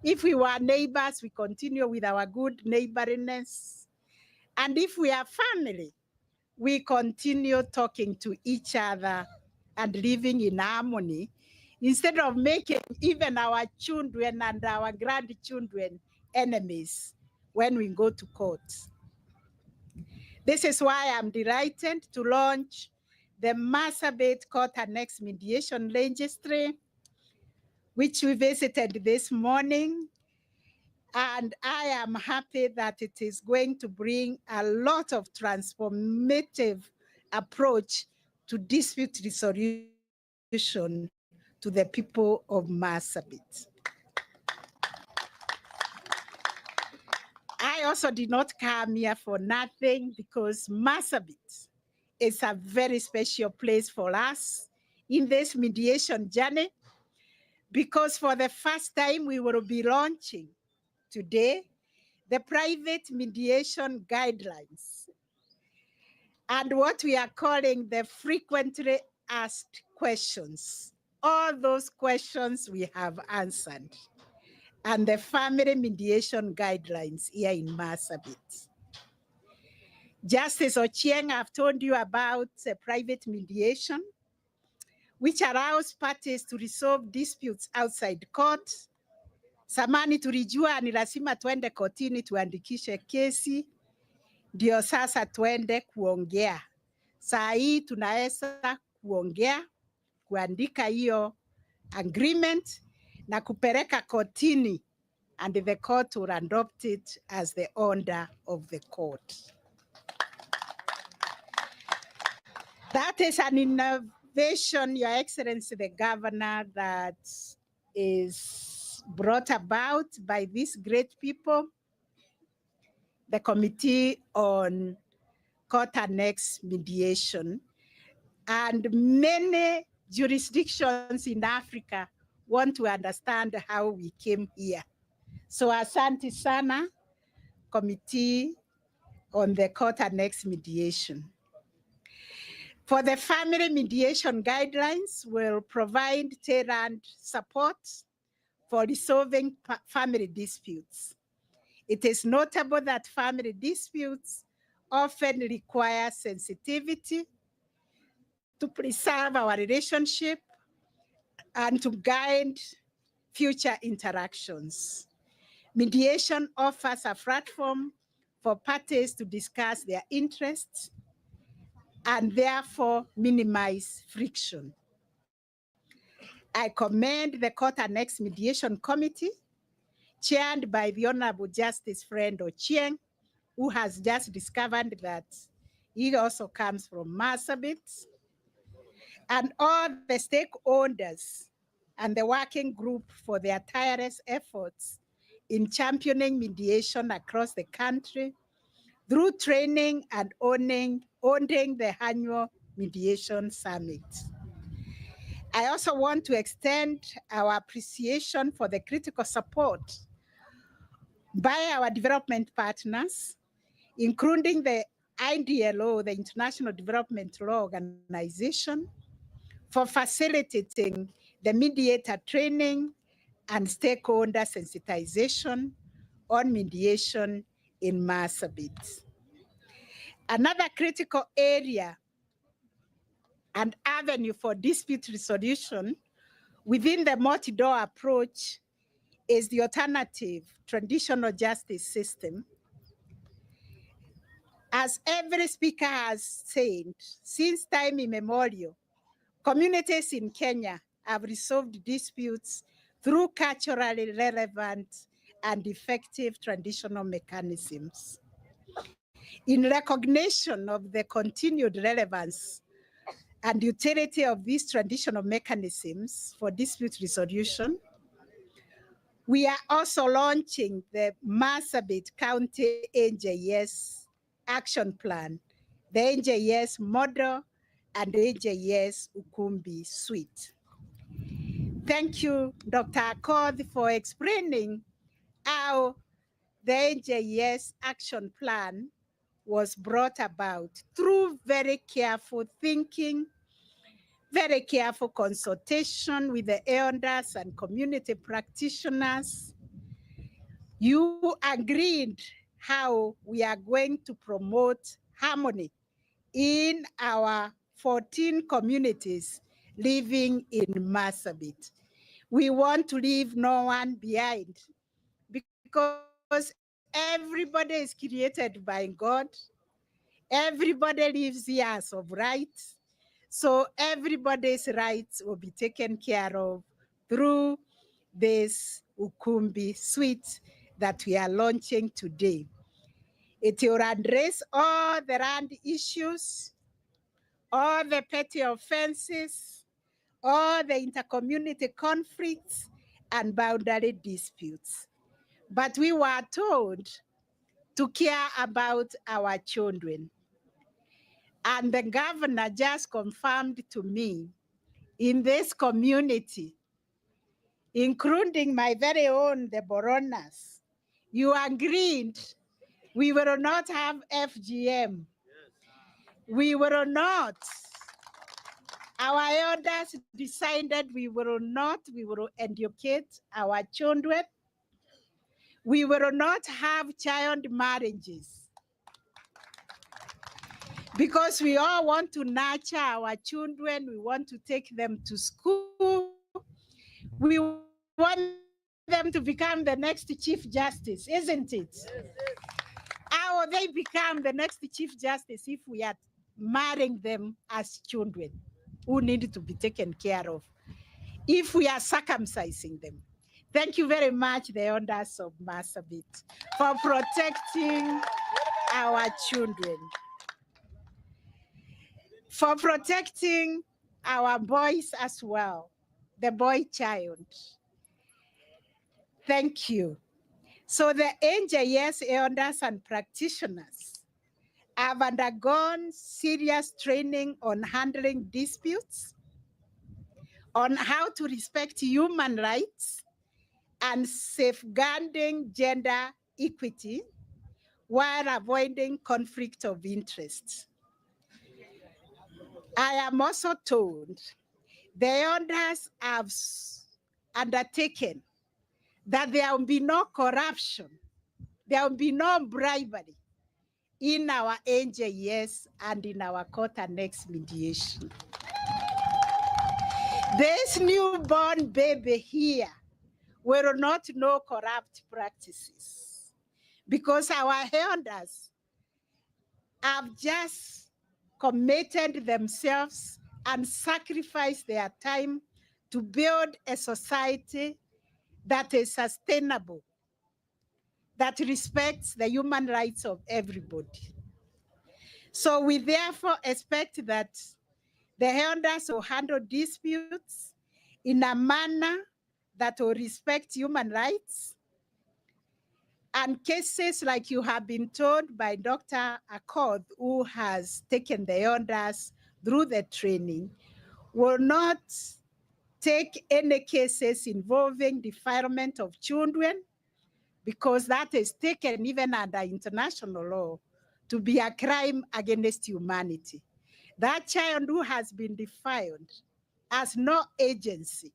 If we were neighbors, we continue with our good neighborliness. And if we are family, we continue talking to each other and living in harmony, instead of making even our children and our grandchildren enemies when we go to court. This is why I'm delighted to launch the Marsabit Court Annexed Mediation Registry, which we visited this morning. And I am happy that it is going to bring a lot of transformative approach to dispute resolution to the people of Marsabit. I also did not come here for nothing, because Marsabit is a very special place for us in this mediation journey, because for the first time we will be launching today the private mediation guidelines and what we are calling the frequently asked questions. All those questions we have answered, and the family mediation guidelines here in Marsabit. Justice Ochieng, I've told you about private mediation, which allows parties to resolve disputes outside court. Samani tulijua ni lazima tuende kotini tuandikishe kesi, ndio sasa tuende kuongea. Saa hii tunaweza kuongea, kuandika hiyo agreement na kupeleka kotini, and the court will adopt it as the order of the court. That is an innovation, Your Excellency the Governor, that is brought about by these great people, the Committee on Court Annexed Mediation, and many jurisdictions in Africa want to understand how we came here. So asante sana, Committee on the Court Annexed Mediation. For the family mediation guidelines, will provide tailored support for resolving family disputes. It is notable that family disputes often require sensitivity to preserve our relationship and to guide future interactions. Mediation offers a platform for parties to discuss their interests and therefore minimize friction. I commend the Court Annexed Mediation Committee, chaired by the Honorable Justice Friend Ochieng, who has just discovered that he also comes from Marsabit, and all the stakeholders and the working group for their tireless efforts in championing mediation across the country through training and owning the annual mediation summit. I also want to extend our appreciation for the critical support by our development partners, including the IDLO, the International Development Law Organization, for facilitating the mediator training and stakeholder sensitization on mediation in Marsabit. Another critical area and avenue for dispute resolution within the multi-door approach is the alternative traditional justice system. As every speaker has said, since time immemorial, communities in Kenya have resolved disputes through culturally relevant and effective traditional mechanisms. In recognition of the continued relevance and utility of these traditional mechanisms for dispute resolution, we are also launching the Marsabit County NJS Action Plan, the NJS Model, and the NJS Ukumbi Suite. Thank you, Dr. Accord, for explaining how the NJS Action Plan was brought about through very careful thinking, very careful consultation with the elders and community practitioners. You agreed how we are going to promote harmony in our 14 communities living in Marsabit. We want to leave no one behind because everybody is created by God. Everybody lives years of rights. So everybody's rights will be taken care of through this Ukumbi suite that we are launching today. It will address all the land issues, all the petty offenses, all the intercommunity conflicts and boundary disputes. But we were told to care about our children. And the governor just confirmed to me in this community, including my very own, the Boronas, you agreed we will not have FGM. We will not. Our elders decided we will educate our children. We will not have child marriages because we all want to nurture our children. We want to take them to school. We want them to become the next Chief Justice, isn't it? How will they become the next Chief Justice if we are marrying them as children who need to be taken care of, if we are circumcising them? Thank you very much, the elders of Marsabit, for protecting our children, for protecting our boys as well, the boy child. Thank you. So the NJS elders and practitioners have undergone serious training on handling disputes, on how to respect human rights, and safeguarding gender equity while avoiding conflict of interest. I am also told the elders have undertaken that there will be no corruption, there will be no bribery in our NJS and in our court annexed mediation. This newborn baby here will not know corrupt practices because our elders have just committed themselves and sacrificed their time to build a society that is sustainable, that respects the human rights of everybody. So we therefore expect that the elders will handle disputes in a manner that will respect human rights. And cases like you have been told by Dr. Accord, who has taken the elders through the training, will not take any cases involving defilement of children, because that is taken even under international law to be a crime against humanity. That child who has been defiled has no agency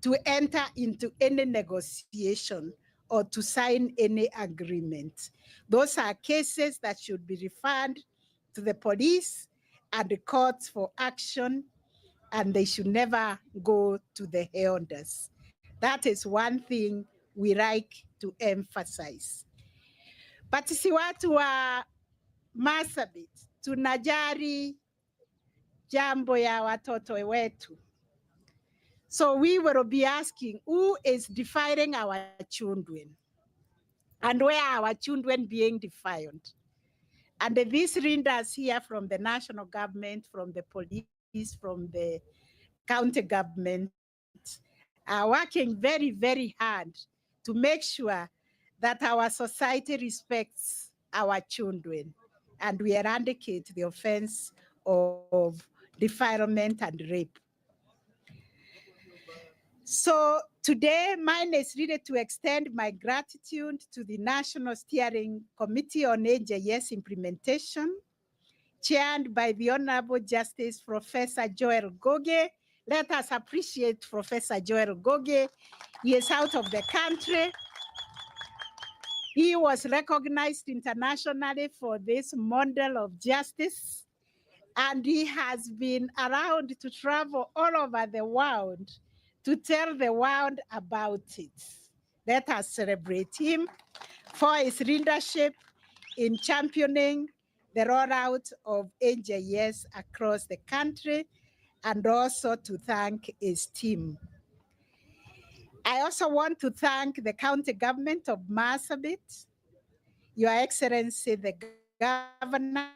to enter into any negotiation or to sign any agreement. Those are cases that should be referred to the police and the courts for action, and they should never go to the elders. That is one thing we like to emphasize. But si watu wa Marsabit tunajari jambo ya watoto wetu. So we will be asking, who is defiling our children? And where are our children being defiled? And these readers here from the national government, from the police, from the county government, are working very, very hard to make sure that our society respects our children and we eradicate the offense of defilement and rape. So today, mine is really to extend my gratitude to the National Steering Committee on AJS Implementation, chaired by the Honorable Justice Professor Joel Goge. Let us appreciate Professor Joel Goge. He is out of the country. He was recognized internationally for this model of justice, and he has been around to travel all over the world to tell the world about it. Let us celebrate him for his leadership in championing the rollout of AJS across the country, and also to thank his team. I also want to thank the county government of Marsabit, Your Excellency, the governor,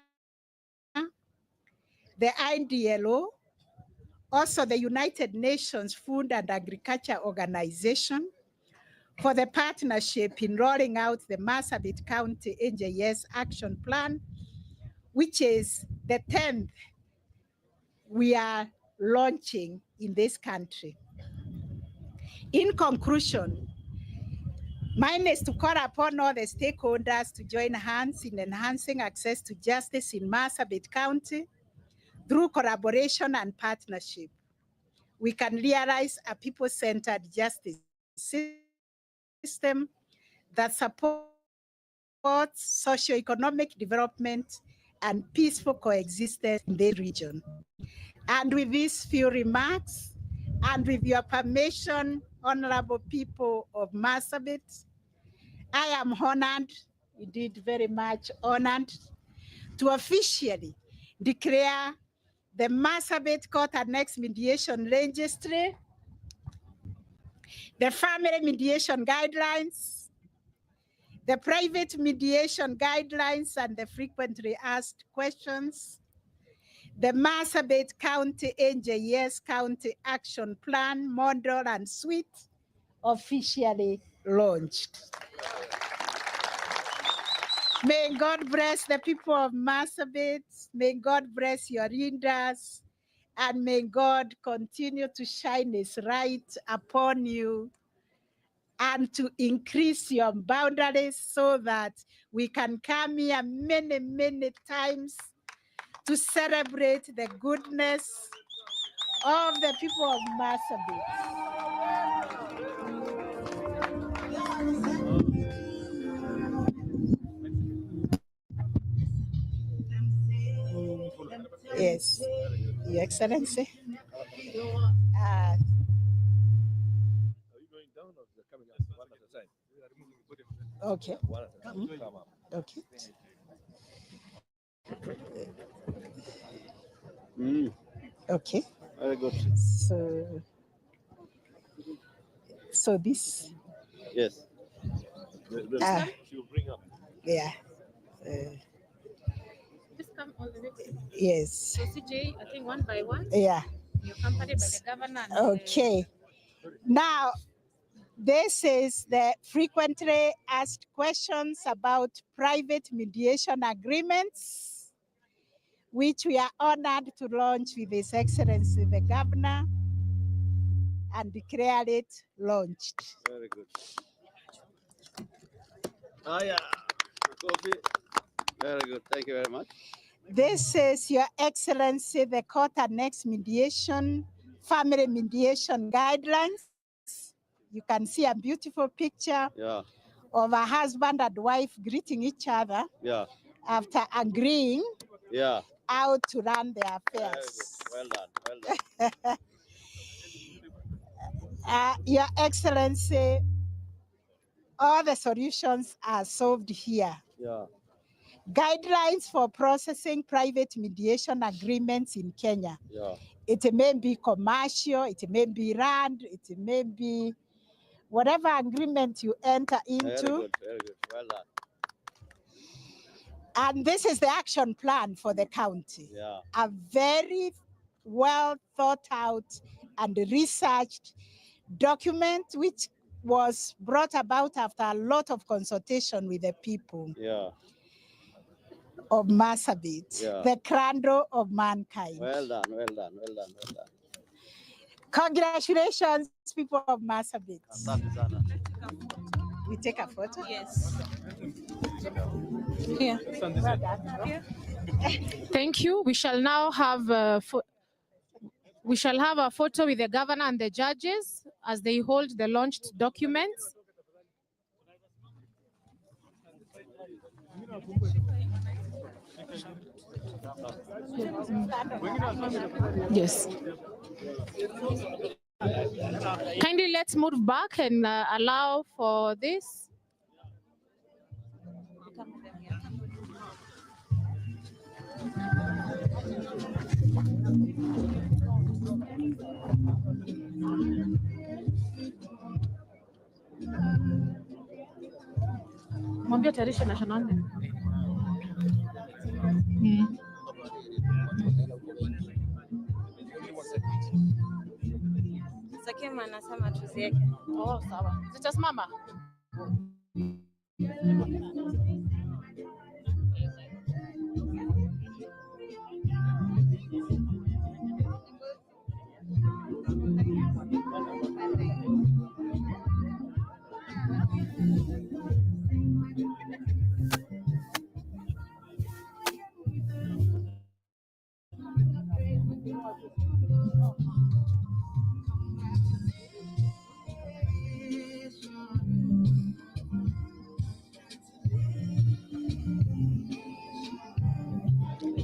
the IDLO, also the United Nations Food and Agriculture Organization, for the partnership in rolling out the Marsabit County AJS Action Plan, which is the 10th we are launching in this country. In conclusion, mine is to call upon all the stakeholders to join hands in enhancing access to justice in Marsabit County through collaboration and partnership. We can realize a people-centered justice system that supports socio-economic development and peaceful coexistence in the region. And with these few remarks, and with your permission, honorable people of Marsabit, I am honored, indeed very much honored, to officially declare the Marsabit Court Annexed Mediation Registry, the Family Mediation Guidelines, the Private Mediation Guidelines and the Frequently Asked Questions, the Marsabit County AJS County Action Plan Model and Suite officially launched. May God bless the people of Marsabit. May God bless your readers. And may God continue to shine his light upon you and to increase your boundaries so that we can come here many, many times to celebrate the goodness of the people of Marsabit. Yes, Your Excellency. Okay. Okay. Okay. Very good. So this. Yes. She'll bring up. Yeah. Just come all the way. Yes. So CJ, I think one by one. Yeah. You're accompanied by the governor. And Okay. Now, this is the frequently asked questions about private mediation agreements, which we are honored to launch with His Excellency the Governor and declare it launched. Very good. Oh yeah, coffee. Very good. Thank you very much. This is Your Excellency the Court Annexed Mediation, Family Mediation Guidelines. You can see a beautiful picture of a husband and wife greeting each other after agreeing how to run their affairs. Well done. Well done. Your Excellency, all the solutions are solved here. Guidelines for processing private mediation agreements in Kenya. It may be commercial, it may be land, it may be whatever agreement you enter into. Very good. Well done. And this is the action plan for the county. A very well thought out and researched document which was brought about after a lot of consultation with the people of Marsabit, the cradle of mankind. Well done. Well done. Well done. Well done. Congratulations, people of Marsabit. We take a photo? Yes. Here. Thank you. We shall now have a photo with the governor and the judges as they hold the launched documents. Yes. Kindly let's move back and allow for this. Mwambie tayarishe national anthem. Sakema anasema tuzieke. Oh, sawa. Zitasimama.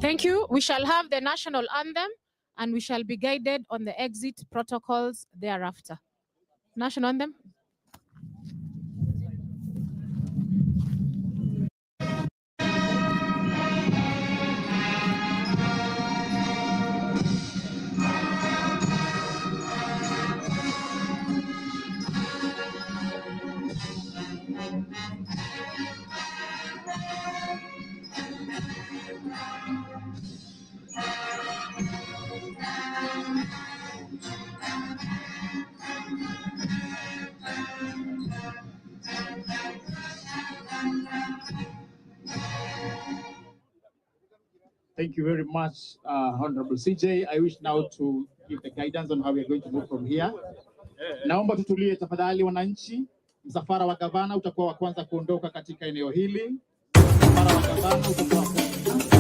Thank you. We shall have the national anthem and we shall be guided on the exit protocols thereafter. National anthem. Thank you very much, Honorable CJ. I wish now to give the guidance on how we are going to move from here. Naomba tutulie tafadhali wananchi. Msafara wa gavana utakuwa wa kwanza kuondoka katika eneo hili. Msafara wa gavana utakuwa